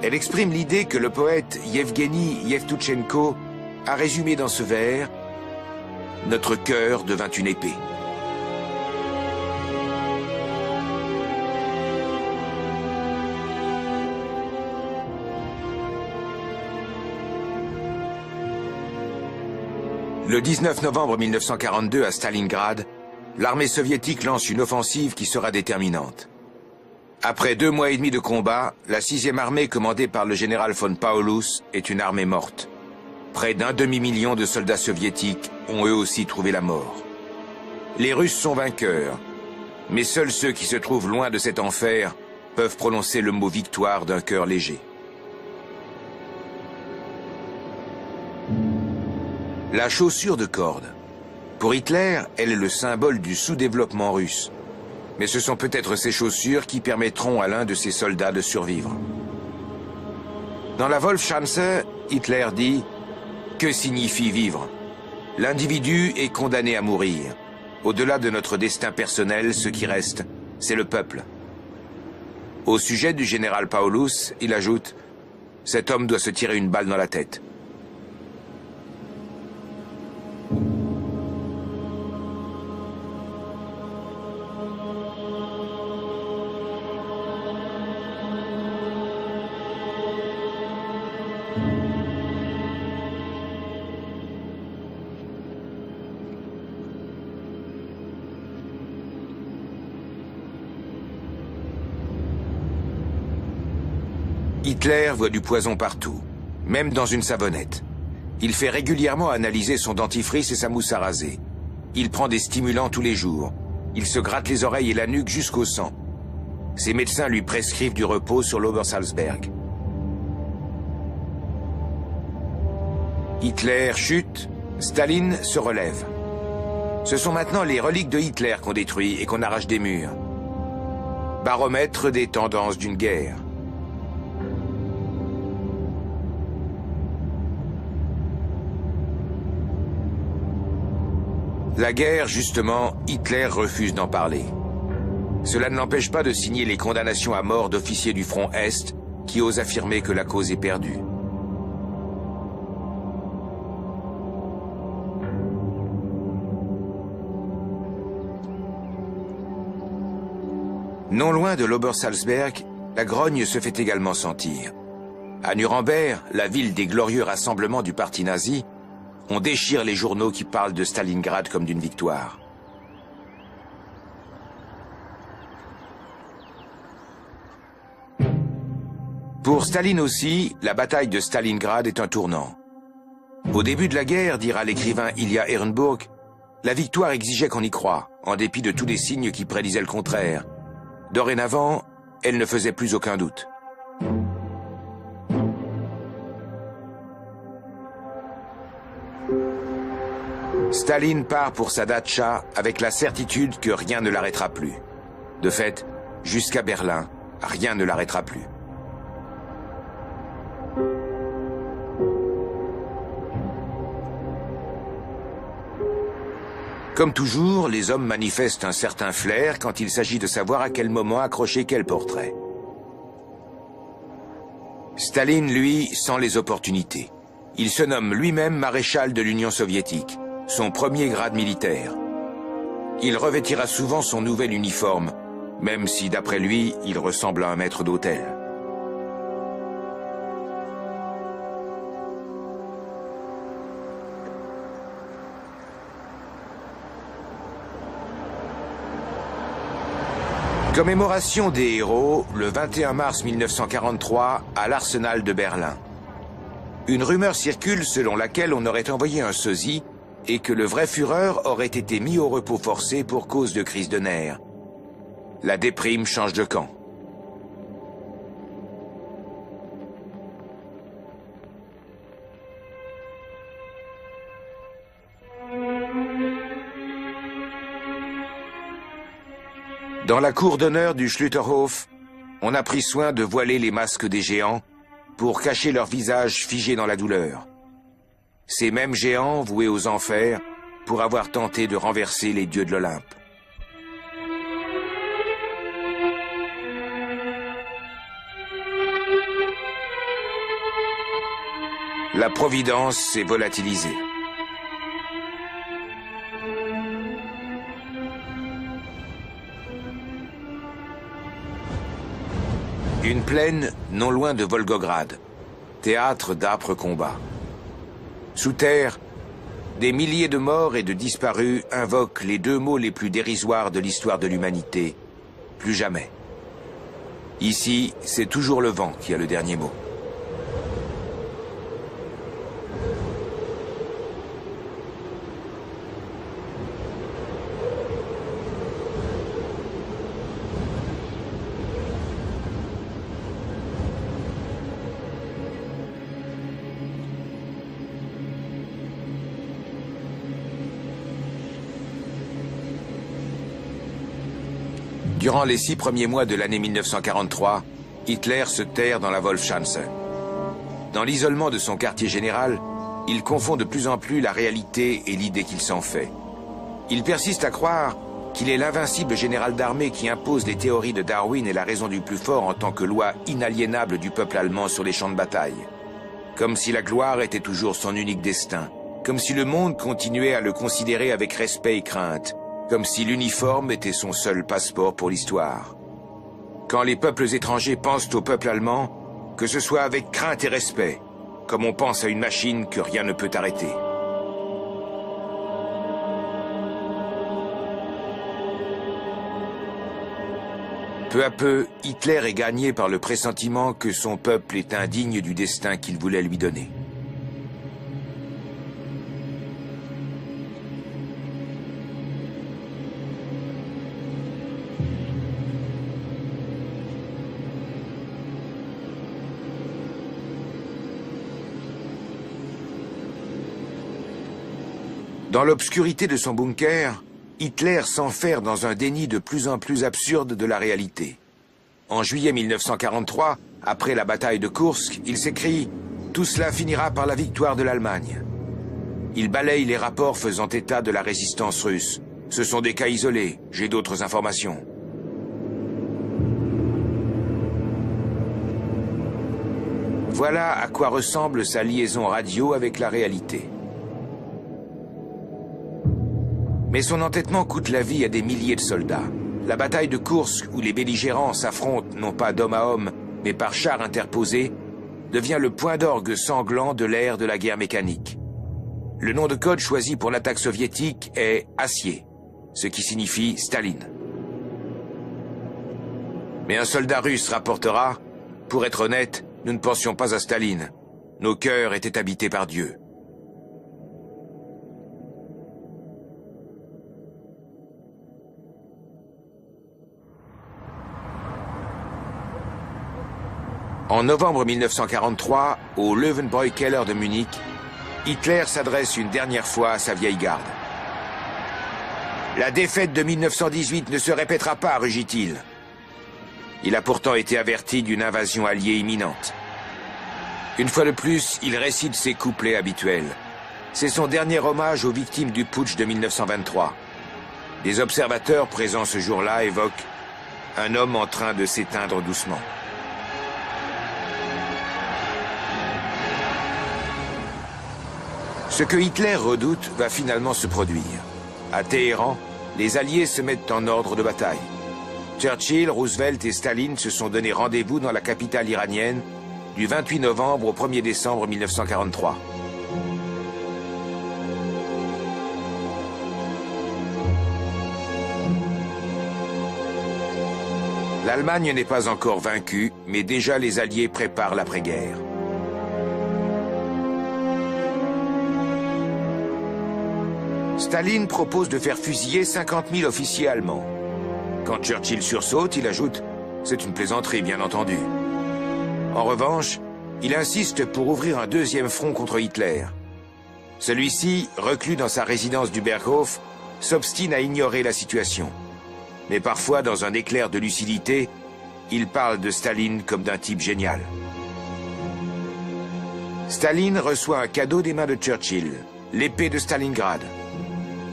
[SPEAKER 1] Elle exprime l'idée que le poète Yevgeny Yevtuchenko a résumé dans ce vers « Notre cœur devint une épée ». Le 19 novembre 1942 à Stalingrad, l'armée soviétique lance une offensive qui sera déterminante. Après 2 mois et demi de combat, la 6e armée commandée par le général von Paulus est une armée morte. Près d'un demi-million de soldats soviétiques ont eux aussi trouvé la mort. Les Russes sont vainqueurs, mais seuls ceux qui se trouvent loin de cet enfer peuvent prononcer le mot victoire d'un cœur léger. La chaussure de corde. Pour Hitler, elle est le symbole du sous-développement russe. Mais ce sont peut-être ces chaussures qui permettront à l'un de ses soldats de survivre. Dans la Wolfschanze, Hitler dit « Que signifie vivre ? L'individu est condamné à mourir. Au-delà de notre destin personnel, ce qui reste, c'est le peuple. » Au sujet du général Paulus, il ajoute « Cet homme doit se tirer une balle dans la tête. » Hitler voit du poison partout, même dans une savonnette. Il fait régulièrement analyser son dentifrice et sa mousse à raser. Il prend des stimulants tous les jours. Il se gratte les oreilles et la nuque jusqu'au sang. Ses médecins lui prescrivent du repos sur l'Obersalzberg. Hitler chute, Staline se relève. Ce sont maintenant les reliques de Hitler qu'on détruit et qu'on arrache des murs. Baromètre des tendances d'une guerre. La guerre, justement, Hitler refuse d'en parler. Cela ne l'empêche pas de signer les condamnations à mort d'officiers du front Est qui osent affirmer que la cause est perdue. Non loin de l'Obersalzberg, la grogne se fait également sentir. À Nuremberg, la ville des glorieux rassemblements du parti nazi, on déchire les journaux qui parlent de Stalingrad comme d'une victoire. Pour Staline aussi, la bataille de Stalingrad est un tournant. Au début de la guerre, dira l'écrivain Ilya Ehrenburg, la victoire exigeait qu'on y croie, en dépit de tous les signes qui prédisaient le contraire. Dorénavant, elle ne faisait plus aucun doute. Staline part pour sa datcha avec la certitude que rien ne l'arrêtera plus. De fait, jusqu'à Berlin, rien ne l'arrêtera plus. Comme toujours, les hommes manifestent un certain flair quand il s'agit de savoir à quel moment accrocher quel portrait. Staline, lui, sent les opportunités. Il se nomme lui-même maréchal de l'Union soviétique, son premier grade militaire. Il revêtira souvent son nouvel uniforme, même si, d'après lui, il ressemble à un maître d'hôtel. Commémoration des héros, le 21 mars 1943, à l'Arsenal de Berlin. Une rumeur circule selon laquelle on aurait envoyé un sosie et que le vrai Führer aurait été mis au repos forcé pour cause de crise de nerfs. La déprime change de camp. Dans la cour d'honneur du Schlüterhof, on a pris soin de voiler les masques des géants pour cacher leurs visages figés dans la douleur. Ces mêmes géants voués aux enfers pour avoir tenté de renverser les dieux de l'Olympe. La providence s'est volatilisée. Une plaine non loin de Volgograd, théâtre d'âpres combats. Sous terre, des milliers de morts et de disparus invoquent les deux mots les plus dérisoires de l'histoire de l'humanité. Plus jamais. Ici, c'est toujours le vent qui a le dernier mot. Durant les 6 premiers mois de l'année 1943, Hitler se terre dans la Wolfschanze. Dans l'isolement de son quartier général, il confond de plus en plus la réalité et l'idée qu'il s'en fait. Il persiste à croire qu'il est l'invincible général d'armée qui impose les théories de Darwin et la raison du plus fort en tant que loi inaliénable du peuple allemand sur les champs de bataille. Comme si la gloire était toujours son unique destin. Comme si le monde continuait à le considérer avec respect et crainte. Comme si l'uniforme était son seul passeport pour l'histoire. Quand les peuples étrangers pensent au peuple allemand, que ce soit avec crainte et respect, comme on pense à une machine que rien ne peut arrêter. Peu à peu, Hitler est gagné par le pressentiment que son peuple est indigne du destin qu'il voulait lui donner. Dans l'obscurité de son bunker, Hitler s'enferre dans un déni de plus en plus absurde de la réalité. En juillet 1943, après la bataille de Kursk, il s'écrie « Tout cela finira par la victoire de l'Allemagne ». Il balaye les rapports faisant état de la résistance russe. Ce sont des cas isolés, j'ai d'autres informations. Voilà à quoi ressemble sa liaison radio avec la réalité. Mais son entêtement coûte la vie à des milliers de soldats. La bataille de Kursk, où les belligérants s'affrontent non pas d'homme à homme, mais par chars interposés, devient le point d'orgue sanglant de l'ère de la guerre mécanique. Le nom de code choisi pour l'attaque soviétique est « Acier », ce qui signifie Staline. Mais un soldat russe rapportera « Pour être honnête, nous ne pensions pas à Staline. Nos cœurs étaient habités par Dieu. » En novembre 1943, au Löwenbräu-Keller de Munich, Hitler s'adresse une dernière fois à sa vieille garde. « La défaite de 1918 ne se répétera pas, rugit-il. Il a pourtant été averti d'une invasion alliée imminente. » Une fois de plus, il récite ses couplets habituels. C'est son dernier hommage aux victimes du putsch de 1923. Des observateurs présents ce jour-là évoquent un homme en train de s'éteindre doucement. Ce que Hitler redoute va finalement se produire. À Téhéran, les Alliés se mettent en ordre de bataille. Churchill, Roosevelt et Staline se sont donné rendez-vous dans la capitale iranienne du 28 novembre au 1er décembre 1943. L'Allemagne n'est pas encore vaincue, mais déjà les Alliés préparent l'après-guerre. Staline propose de faire fusiller 50 000 officiers allemands. Quand Churchill sursaute, il ajoute « C'est une plaisanterie, bien entendu ». En revanche, il insiste pour ouvrir un deuxième front contre Hitler. Celui-ci, reclus dans sa résidence du Berghof, s'obstine à ignorer la situation. Mais parfois, dans un éclair de lucidité, il parle de Staline comme d'un type génial. Staline reçoit un cadeau des mains de Churchill, l'épée de Stalingrad.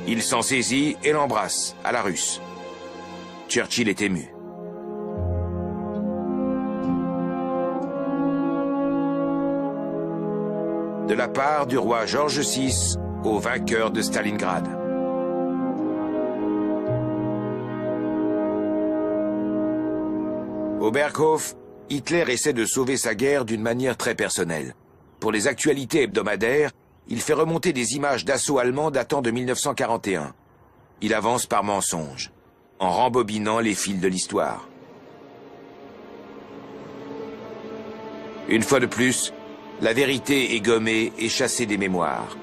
[SPEAKER 1] Il s'en saisit et l'embrasse, à la russe. Churchill est ému. De la part du roi George VI au vainqueur de Stalingrad. Au Berghof, Hitler essaie de sauver sa guerre d'une manière très personnelle. Pour les actualités hebdomadaires, il fait remonter des images d'assaut allemands datant de 1941. Il avance par mensonge, en rembobinant les fils de l'histoire. Une fois de plus, la vérité est gommée et chassée des mémoires,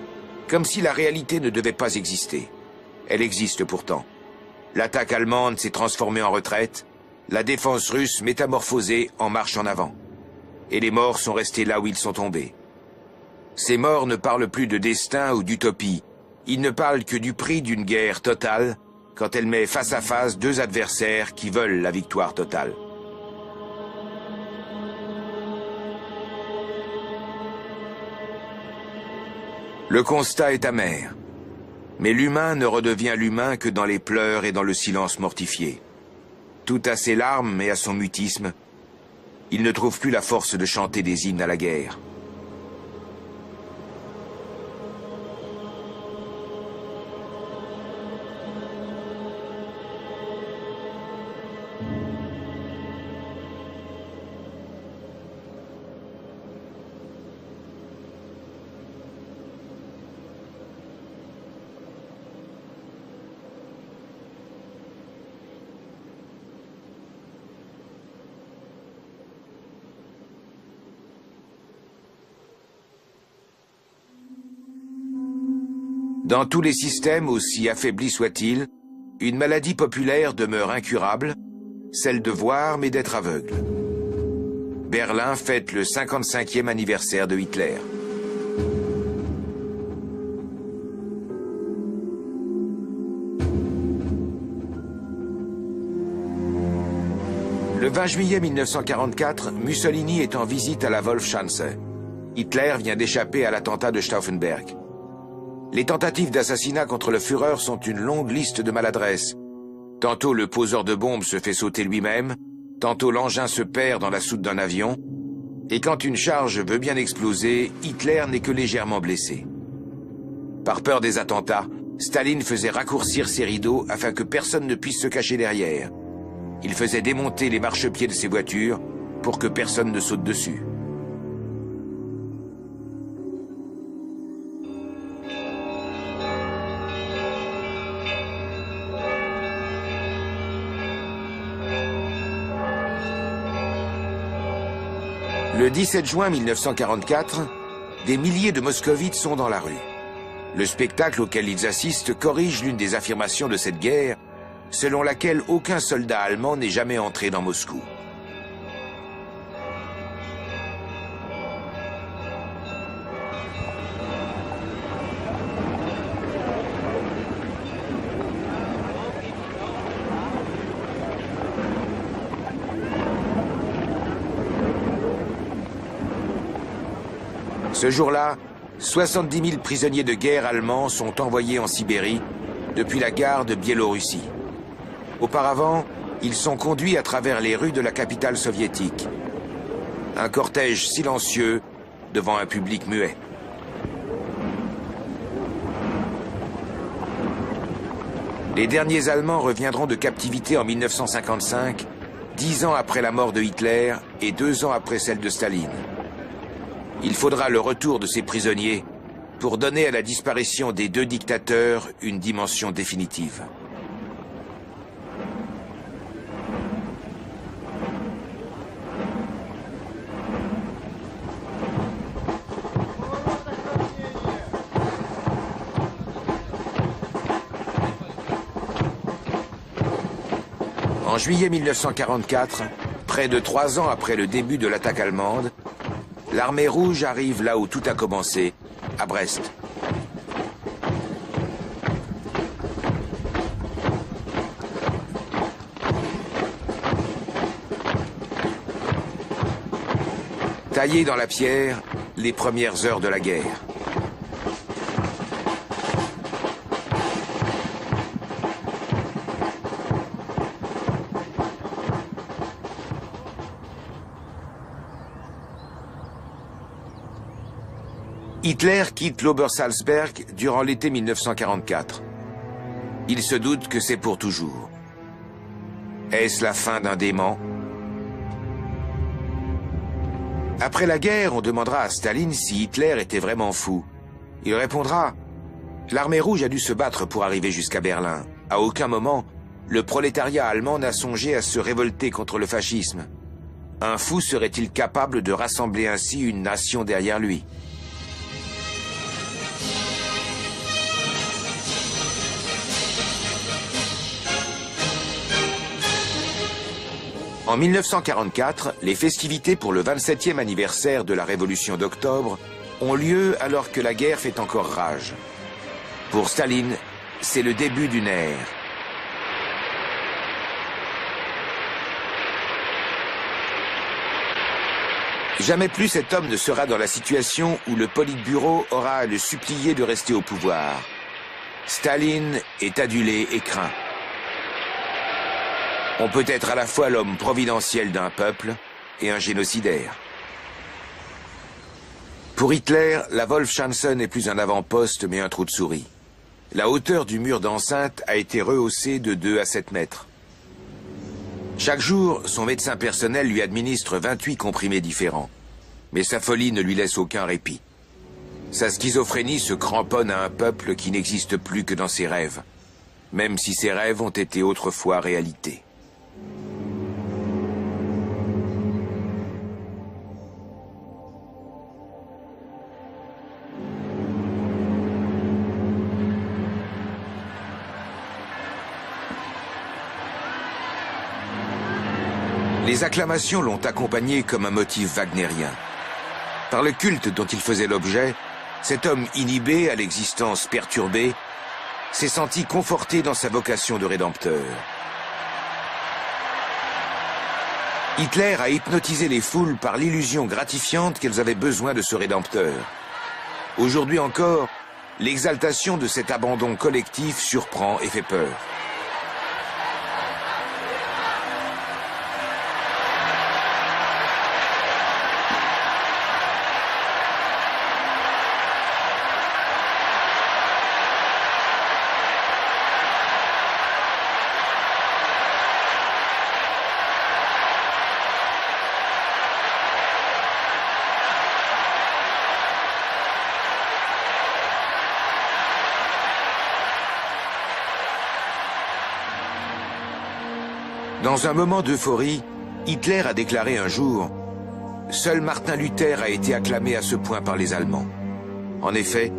[SPEAKER 1] comme si la réalité ne devait pas exister. Elle existe pourtant. L'attaque allemande s'est transformée en retraite, la défense russe métamorphosée en marche en avant. Et les morts sont restés là où ils sont tombés. Ces morts ne parlent plus de destin ou d'utopie. Ils ne parlent que du prix d'une guerre totale quand elle met face à face deux adversaires qui veulent la victoire totale. Le constat est amer. Mais l'humain ne redevient l'humain que dans les pleurs et dans le silence mortifié. Tout à ses larmes et à son mutisme, il ne trouve plus la force de chanter des hymnes à la guerre. Dans tous les systèmes, aussi affaiblis soient-ils, une maladie populaire demeure incurable, celle de voir mais d'être aveugle. Berlin fête le 55e anniversaire de Hitler. Le 20 juillet 1944, Mussolini est en visite à la Wolfschanze. Hitler vient d'échapper à l'attentat de Stauffenberg. Les tentatives d'assassinat contre le Führer sont une longue liste de maladresses. Tantôt le poseur de bombes se fait sauter lui-même, tantôt l'engin se perd dans la soute d'un avion, et quand une charge veut bien exploser, Hitler n'est que légèrement blessé. Par peur des attentats, Staline faisait raccourcir ses rideaux afin que personne ne puisse se cacher derrière. Il faisait démonter les marchepieds de ses voitures pour que personne ne saute dessus. Le 17 juin 1944, des milliers de moscovites sont dans la rue. Le spectacle auquel ils assistent corrige l'une des affirmations de cette guerre, selon laquelle aucun soldat allemand n'est jamais entré dans Moscou. Ce jour-là, 70 000 prisonniers de guerre allemands sont envoyés en Sibérie depuis la gare de Biélorussie. Auparavant, ils sont conduits à travers les rues de la capitale soviétique. Un cortège silencieux devant un public muet. Les derniers Allemands reviendront de captivité en 1955, 10 ans après la mort de Hitler et 2 ans après celle de Staline. Il faudra le retour de ces prisonniers pour donner à la disparition des deux dictateurs une dimension définitive. En juillet 1944, près de 3 ans après le début de l'attaque allemande, l'armée rouge arrive là où tout a commencé, à Brest. Taillées dans la pierre, les premières heures de la guerre. Hitler quitte l'Obersalzberg durant l'été 1944. Il se doute que c'est pour toujours. Est-ce la fin d'un dément? Après la guerre, on demandera à Staline si Hitler était vraiment fou. Il répondra « L'armée rouge a dû se battre pour arriver jusqu'à Berlin. À aucun moment, le prolétariat allemand n'a songé à se révolter contre le fascisme. Un fou serait-il capable de rassembler ainsi une nation derrière lui ?» En 1944, les festivités pour le 27e anniversaire de la Révolution d'octobre ont lieu alors que la guerre fait encore rage. Pour Staline, c'est le début d'une ère. Jamais plus cet homme ne sera dans la situation où le Politburo aura à le supplier de rester au pouvoir. Staline est adulé et craint. On peut être à la fois l'homme providentiel d'un peuple et un génocidaire. Pour Hitler, la Wolfschanze n'est plus un avant-poste mais un trou de souris. La hauteur du mur d'enceinte a été rehaussée de 2 à 7 mètres. Chaque jour, son médecin personnel lui administre 28 comprimés différents. Mais sa folie ne lui laisse aucun répit. Sa schizophrénie se cramponne à un peuple qui n'existe plus que dans ses rêves, même si ses rêves ont été autrefois réalité. Les acclamations l'ont accompagné comme un motif wagnérien. Par le culte dont il faisait l'objet, cet homme inhibé à l'existence perturbée s'est senti conforté dans sa vocation de rédempteur. Hitler a hypnotisé les foules par l'illusion gratifiante qu'elles avaient besoin de ce rédempteur. Aujourd'hui encore, l'exaltation de cet abandon collectif surprend et fait peur. Dans un moment d'euphorie, Hitler a déclaré un jour « Seul Martin Luther a été acclamé à ce point par les Allemands. » En effet,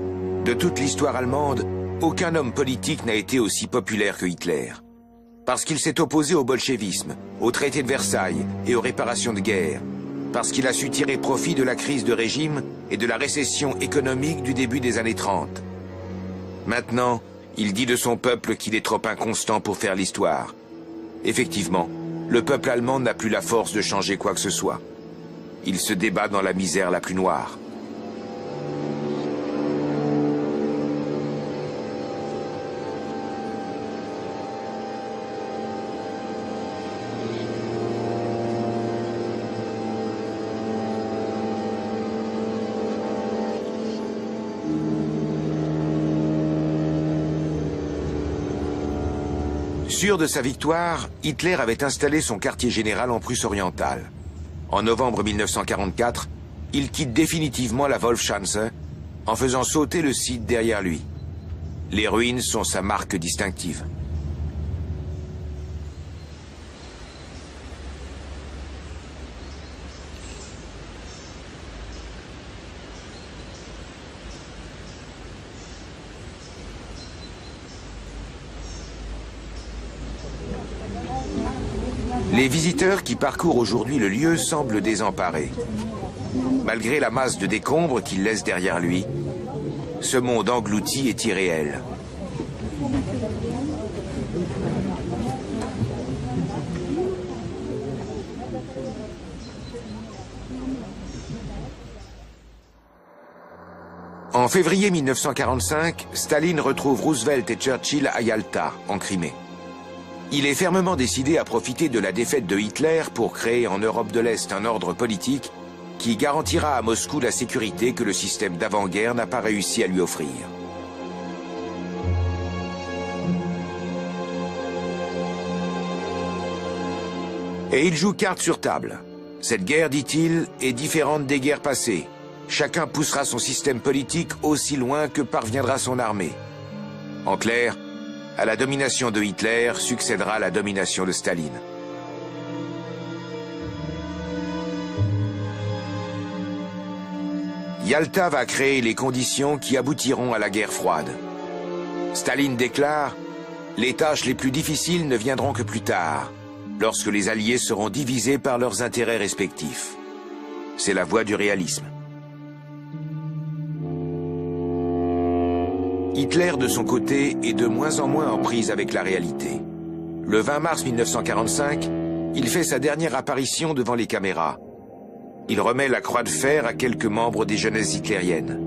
[SPEAKER 1] de toute l'histoire allemande, aucun homme politique n'a été aussi populaire que Hitler. Parce qu'il s'est opposé au bolchevisme, au traité de Versailles et aux réparations de guerre. Parce qu'il a su tirer profit de la crise de régime et de la récession économique du début des années 30. Maintenant, il dit de son peuple qu'il est trop inconstant pour faire l'histoire. Effectivement, le peuple allemand n'a plus la force de changer quoi que ce soit. Il se débat dans la misère la plus noire. Sûr de sa victoire, Hitler avait installé son quartier général en Prusse orientale. En novembre 1944, il quitte définitivement la Wolfschanze en faisant sauter le site derrière lui. Les ruines sont sa marque distinctive. Les visiteurs qui parcourent aujourd'hui le lieu semblent désemparés. Malgré la masse de décombres qu'il laisse derrière lui, ce monde englouti est irréel. En février 1945, Staline retrouve Roosevelt et Churchill à Yalta, en Crimée. Il est fermement décidé à profiter de la défaite de Hitler pour créer en Europe de l'Est un ordre politique qui garantira à Moscou la sécurité que le système d'avant-guerre n'a pas réussi à lui offrir. Et il joue carte sur table. Cette guerre, dit-il, est différente des guerres passées. Chacun poussera son système politique aussi loin que parviendra son armée. En clair, à la domination de Hitler succédera la domination de Staline. Yalta va créer les conditions qui aboutiront à la guerre froide. Staline déclare « Les tâches les plus difficiles ne viendront que plus tard, lorsque les Alliés seront divisés par leurs intérêts respectifs. » C'est la voie du réalisme. Hitler, de son côté, est de moins en moins en prise avec la réalité. Le 20 mars 1945, il fait sa dernière apparition devant les caméras. Il remet la croix de fer à quelques membres des jeunesses hitlériennes.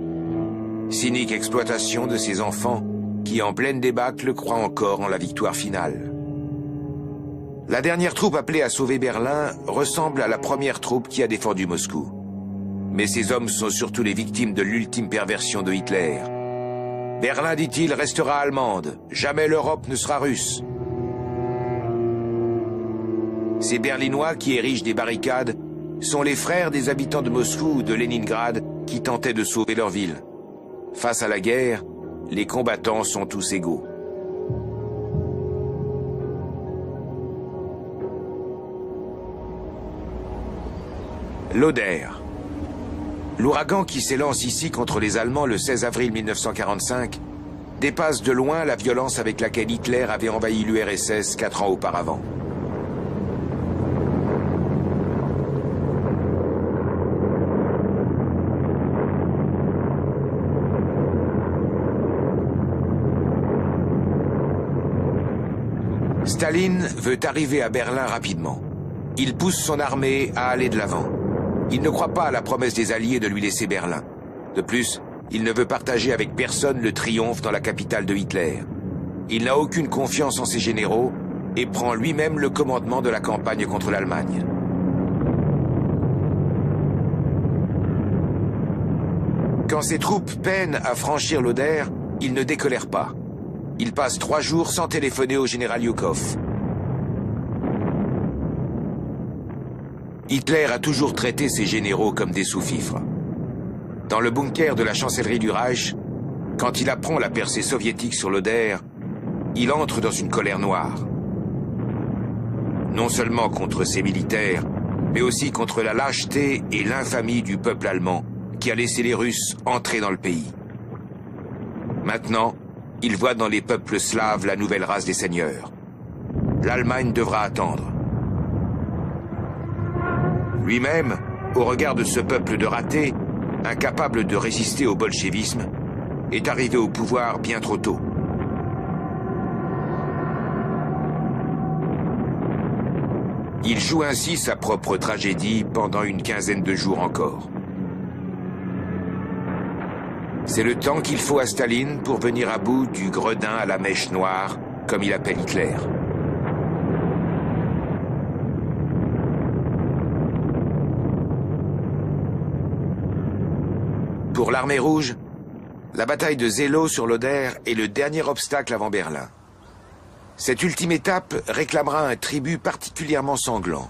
[SPEAKER 1] Cynique exploitation de ses enfants qui, en pleine débâcle, croient encore en la victoire finale. La dernière troupe appelée à sauver Berlin ressemble à la première troupe qui a défendu Moscou. Mais ces hommes sont surtout les victimes de l'ultime perversion de Hitler. Berlin, dit-il, restera allemande. Jamais l'Europe ne sera russe. Ces Berlinois qui érigent des barricades sont les frères des habitants de Moscou ou de Leningrad qui tentaient de sauver leur ville. Face à la guerre, les combattants sont tous égaux. L'Oder. L'ouragan qui s'élance ici contre les Allemands le 16 avril 1945 dépasse de loin la violence avec laquelle Hitler avait envahi l'URSS 4 ans auparavant. Staline veut arriver à Berlin rapidement. Il pousse son armée à aller de l'avant. Il ne croit pas à la promesse des Alliés de lui laisser Berlin. De plus, il ne veut partager avec personne le triomphe dans la capitale de Hitler. Il n'a aucune confiance en ses généraux et prend lui-même le commandement de la campagne contre l'Allemagne. Quand ses troupes peinent à franchir l'Oder, il ne décolère pas. Il passe 3 jours sans téléphoner au général Yukov. Hitler a toujours traité ses généraux comme des sous-fifres. Dans le bunker de la chancellerie du Reich, quand il apprend la percée soviétique sur l'Oder, il entre dans une colère noire. Non seulement contre ses militaires, mais aussi contre la lâcheté et l'infamie du peuple allemand qui a laissé les Russes entrer dans le pays. Maintenant, il voit dans les peuples slaves la nouvelle race des seigneurs. L'Allemagne devra attendre. Lui-même, au regard de ce peuple de ratés, incapable de résister au bolchevisme, est arrivé au pouvoir bien trop tôt. Il joue ainsi sa propre tragédie pendant une quinzaine de jours encore. C'est le temps qu'il faut à Staline pour venir à bout du gredin à la mèche noire, comme il appelle Hitler. Pour l'armée rouge, la bataille de Zelo sur l'Oder est le dernier obstacle avant Berlin. Cette ultime étape réclamera un tribut particulièrement sanglant,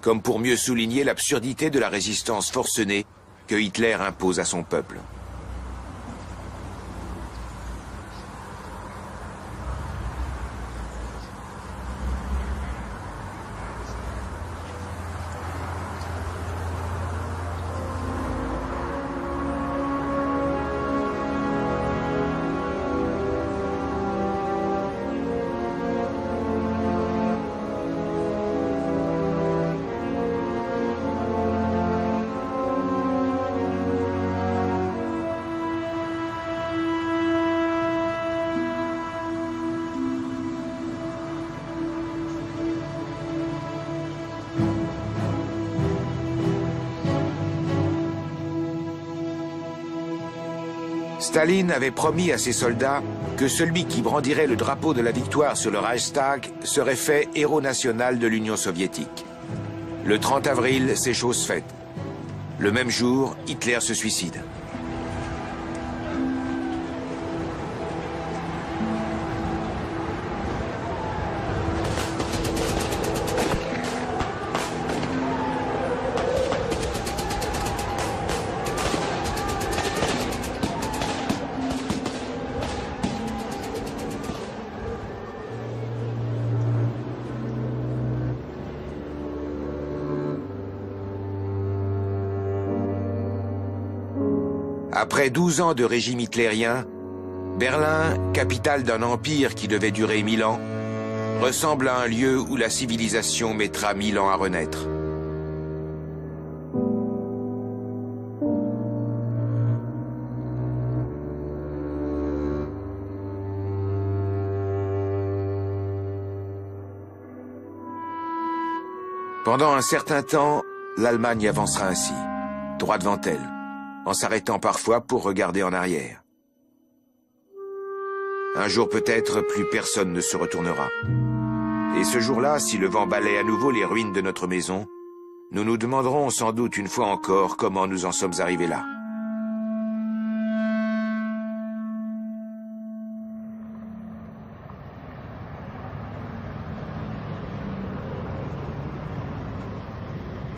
[SPEAKER 1] comme pour mieux souligner l'absurdité de la résistance forcenée que Hitler impose à son peuple. Staline avait promis à ses soldats que celui qui brandirait le drapeau de la victoire sur le Reichstag serait fait héros national de l'Union soviétique. Le 30 avril, c'est chose faite. Le même jour, Hitler se suicide. Après 12 ans de régime hitlérien, Berlin, capitale d'un empire qui devait durer 1000 ans, ressemble à un lieu où la civilisation mettra 1000 ans à renaître. Pendant un certain temps, l'Allemagne avancera ainsi, droit devant elle, en s'arrêtant parfois pour regarder en arrière. Un jour peut-être, plus personne ne se retournera. Et ce jour-là, si le vent balaie à nouveau les ruines de notre maison, nous nous demanderons sans doute une fois encore comment nous en sommes arrivés là.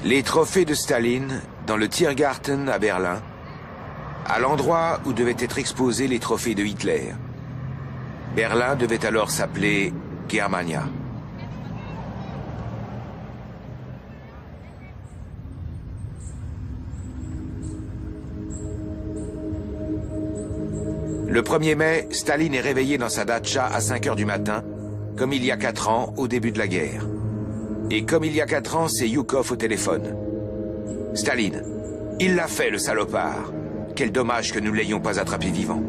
[SPEAKER 1] Les trophées de Staline, dans le Tiergarten à Berlin, à l'endroit où devaient être exposés les trophées de Hitler. Berlin devait alors s'appeler Germania. Le 1er mai, Staline est réveillé dans sa datcha à 5 heures du matin, comme il y a 4 ans, au début de la guerre. Et comme il y a 4 ans, c'est Yukov au téléphone. Staline, il l'a fait, le salopard. Quel dommage que nous ne l'ayons pas attrapé vivant.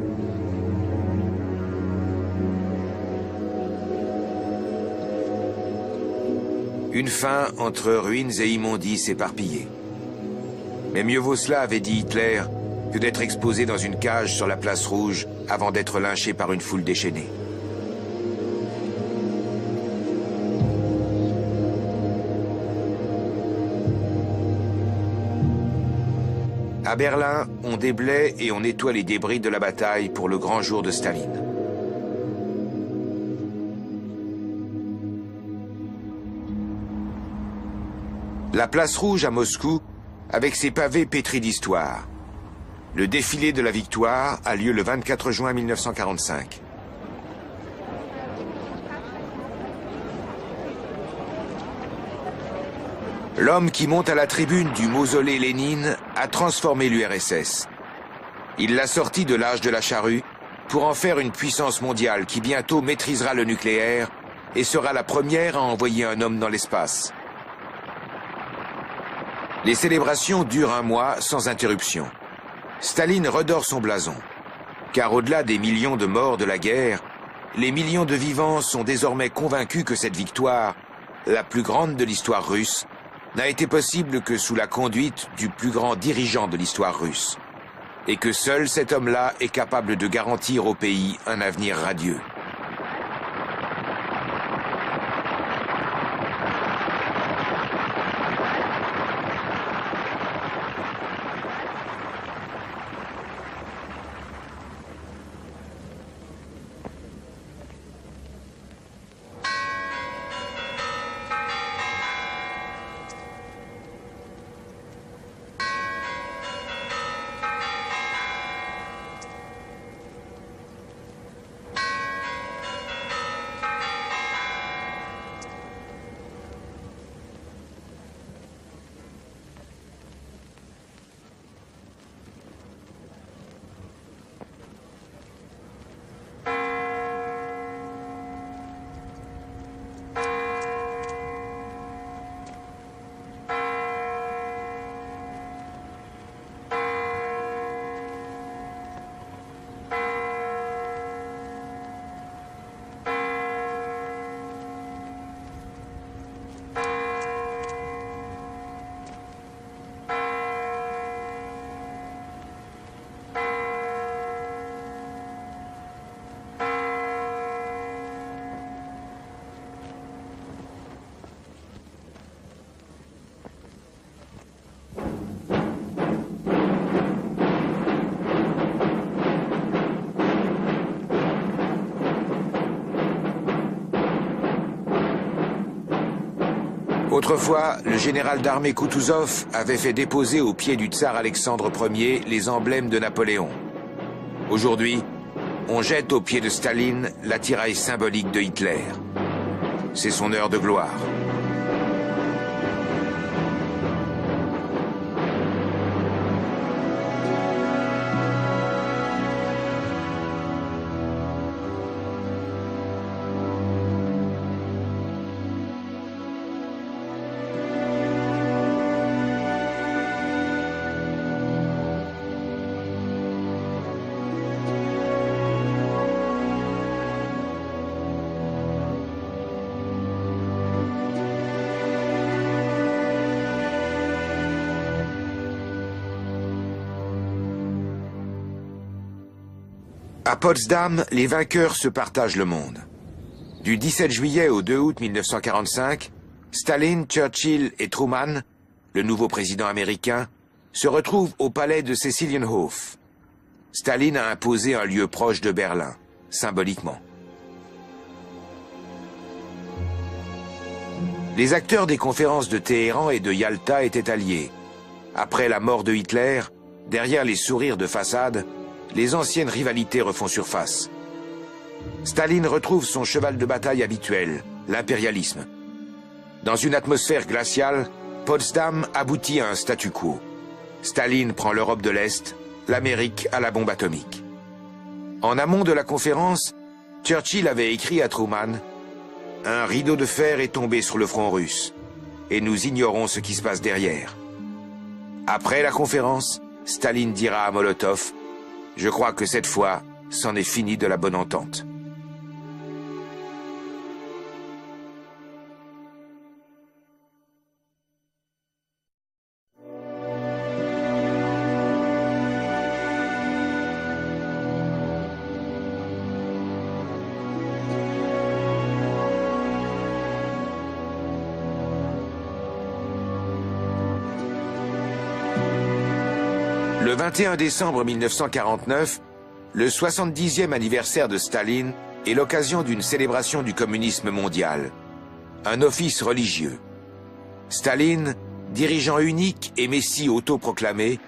[SPEAKER 1] Une fin entre ruines et immondices éparpillées. Mais mieux vaut cela, avait dit Hitler, que d'être exposé dans une cage sur la place rouge avant d'être lynché par une foule déchaînée. À Berlin, on déblaye et on nettoie les débris de la bataille pour le grand jour de Staline. La place rouge à Moscou, avec ses pavés pétris d'histoire. Le défilé de la victoire a lieu le 24 juin 1945. L'homme qui monte à la tribune du mausolée Lénine a transformé l'URSS. Il l'a sorti de l'âge de la charrue pour en faire une puissance mondiale qui bientôt maîtrisera le nucléaire et sera la première à envoyer un homme dans l'espace. Les célébrations durent un mois sans interruption. Staline redore son blason, car au-delà des millions de morts de la guerre, les millions de vivants sont désormais convaincus que cette victoire, la plus grande de l'histoire russe, n'a été possible que sous la conduite du plus grand dirigeant de l'histoire russe, et que seul cet homme-là est capable de garantir au pays un avenir radieux. Autrefois, le général d'armée Koutouzov avait fait déposer aux pieds du tsar Alexandre Ier les emblèmes de Napoléon. Aujourd'hui, on jette aux pieds de Staline l'attirail symbolique de Hitler. C'est son heure de gloire. À Potsdam, les vainqueurs se partagent le monde. Du 17 juillet au 2 août 1945, Staline, Churchill et Truman, le nouveau président américain, se retrouvent au palais de Cäcilienhof. Staline a imposé un lieu proche de Berlin, symboliquement. Les acteurs des conférences de Téhéran et de Yalta étaient alliés. Après la mort de Hitler, derrière les sourires de façade, les anciennes rivalités refont surface. Staline retrouve son cheval de bataille habituel, l'impérialisme. Dans une atmosphère glaciale, Potsdam aboutit à un statu quo. Staline prend l'Europe de l'Est, l'Amérique à la bombe atomique. En amont de la conférence, Churchill avait écrit à Truman « Un rideau de fer est tombé sur le front russe, et nous ignorons ce qui se passe derrière. » Après la conférence, Staline dira à Molotov « Je crois que cette fois, c'en est fini de la bonne entente. » Le 21 décembre 1949, le 70e anniversaire de Staline est l'occasion d'une célébration du communisme mondial, un office religieux. Staline, dirigeant unique et messie autoproclamé,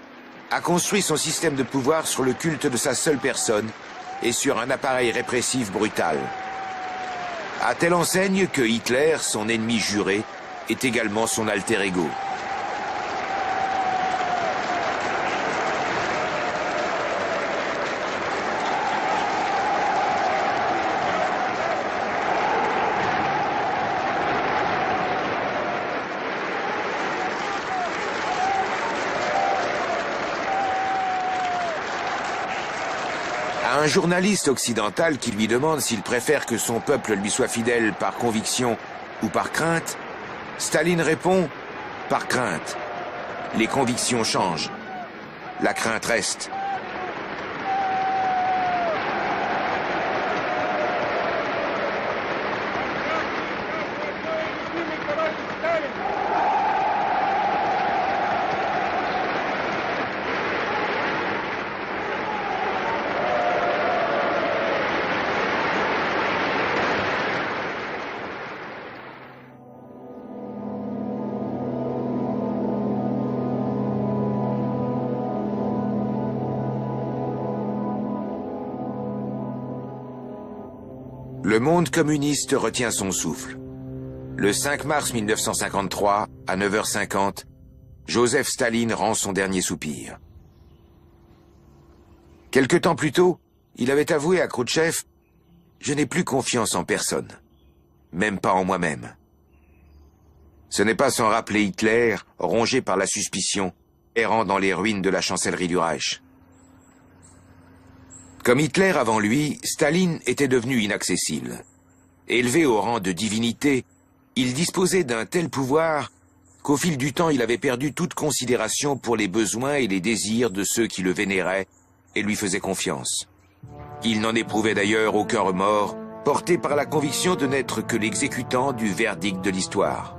[SPEAKER 1] a construit son système de pouvoir sur le culte de sa seule personne et sur un appareil répressif brutal. À telle enseigne que Hitler, son ennemi juré, est également son alter ego. À un journaliste occidental qui lui demande s'il préfère que son peuple lui soit fidèle par conviction ou par crainte, Staline répond « par crainte ». Les convictions changent. La crainte reste. Le monde communiste retient son souffle. Le 5 mars 1953, à 9h50, Joseph Staline rend son dernier soupir. Quelque temps plus tôt, il avait avoué à Khrouchtchev « Je n'ai plus confiance en personne, même pas en moi-même ». Ce n'est pas sans rappeler Hitler, rongé par la suspicion, errant dans les ruines de la chancellerie du Reich. Comme Hitler avant lui, Staline était devenu inaccessible. Élevé au rang de divinité, il disposait d'un tel pouvoir qu'au fil du temps il avait perdu toute considération pour les besoins et les désirs de ceux qui le vénéraient et lui faisaient confiance. Il n'en éprouvait d'ailleurs aucun remords, porté par la conviction de n'être que l'exécutant du verdict de l'histoire.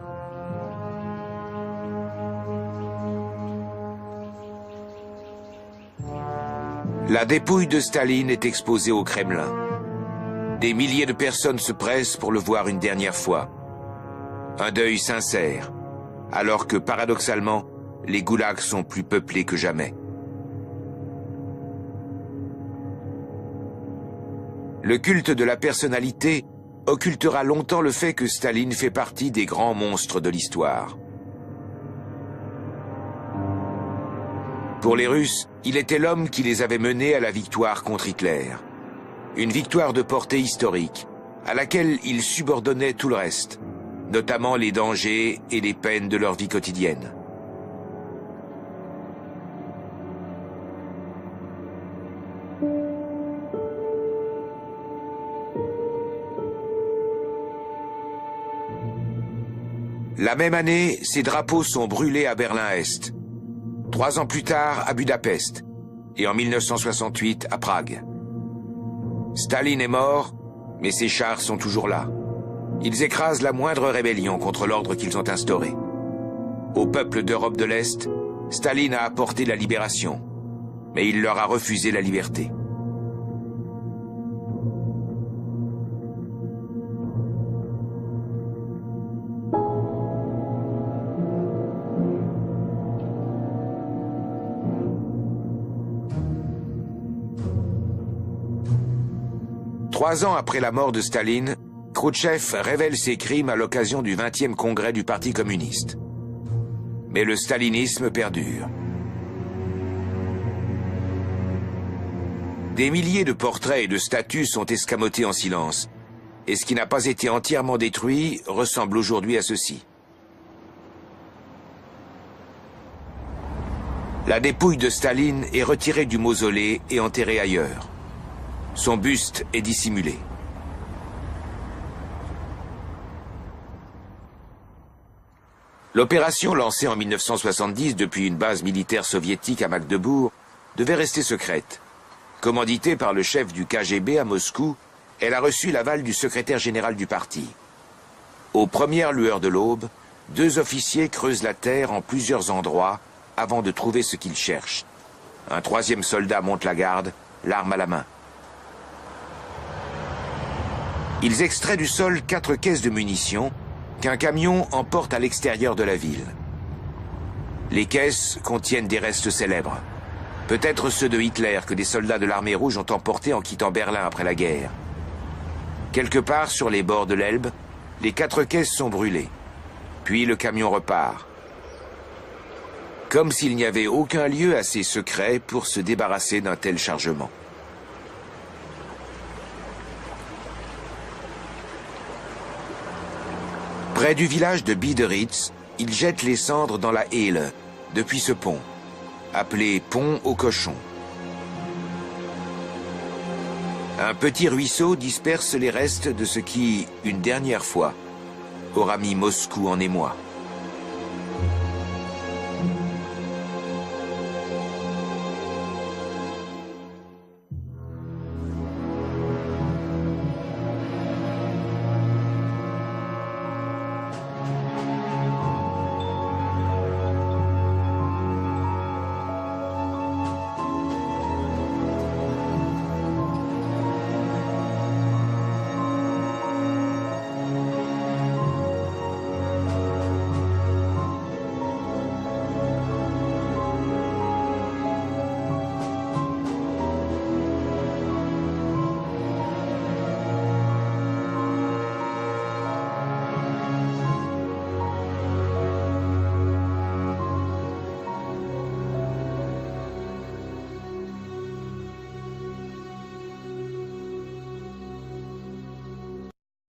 [SPEAKER 1] La dépouille de Staline est exposée au Kremlin. Des milliers de personnes se pressent pour le voir une dernière fois. Un deuil sincère, alors que paradoxalement, les goulags sont plus peuplés que jamais. Le culte de la personnalité occultera longtemps le fait que Staline fait partie des grands monstres de l'histoire. Pour les Russes, il était l'homme qui les avait menés à la victoire contre Hitler. Une victoire de portée historique, à laquelle ils subordonnaient tout le reste, notamment les dangers et les peines de leur vie quotidienne. La même année, ces drapeaux sont brûlés à Berlin-Est. 3 ans plus tard, à Budapest, et en 1968, à Prague. Staline est mort, mais ses chars sont toujours là. Ils écrasent la moindre rébellion contre l'ordre qu'ils ont instauré. Au peuple d'Europe de l'Est, Staline a apporté la libération, mais il leur a refusé la liberté. Trois ans après la mort de Staline, Khrouchtchev révèle ses crimes à l'occasion du 20e congrès du Parti communiste. Mais le stalinisme perdure. Des milliers de portraits et de statues sont escamotés en silence, et ce qui n'a pas été entièrement détruit ressemble aujourd'hui à ceci. La dépouille de Staline est retirée du mausolée et enterrée ailleurs. Son buste est dissimulé. L'opération lancée en 1970 depuis une base militaire soviétique à Magdebourg devait rester secrète. Commanditée par le chef du KGB à Moscou, elle a reçu l'aval du secrétaire général du parti. Aux premières lueurs de l'aube, 2 officiers creusent la terre en plusieurs endroits avant de trouver ce qu'ils cherchent. Un troisième soldat monte la garde, l'arme à la main. Ils extraient du sol 4 caisses de munitions qu'un camion emporte à l'extérieur de la ville. Les caisses contiennent des restes célèbres. Peut-être ceux de Hitler que des soldats de l'armée rouge ont emportés en quittant Berlin après la guerre. Quelque part sur les bords de l'Elbe, les 4 caisses sont brûlées. Puis le camion repart. Comme s'il n'y avait aucun lieu assez secret pour se débarrasser d'un tel chargement. Près du village de Biederitz, ils jettent les cendres dans la Ehle, depuis ce pont, appelé pont aux cochons. Un petit ruisseau disperse les restes de ce qui, une dernière fois, aura mis Moscou en émoi.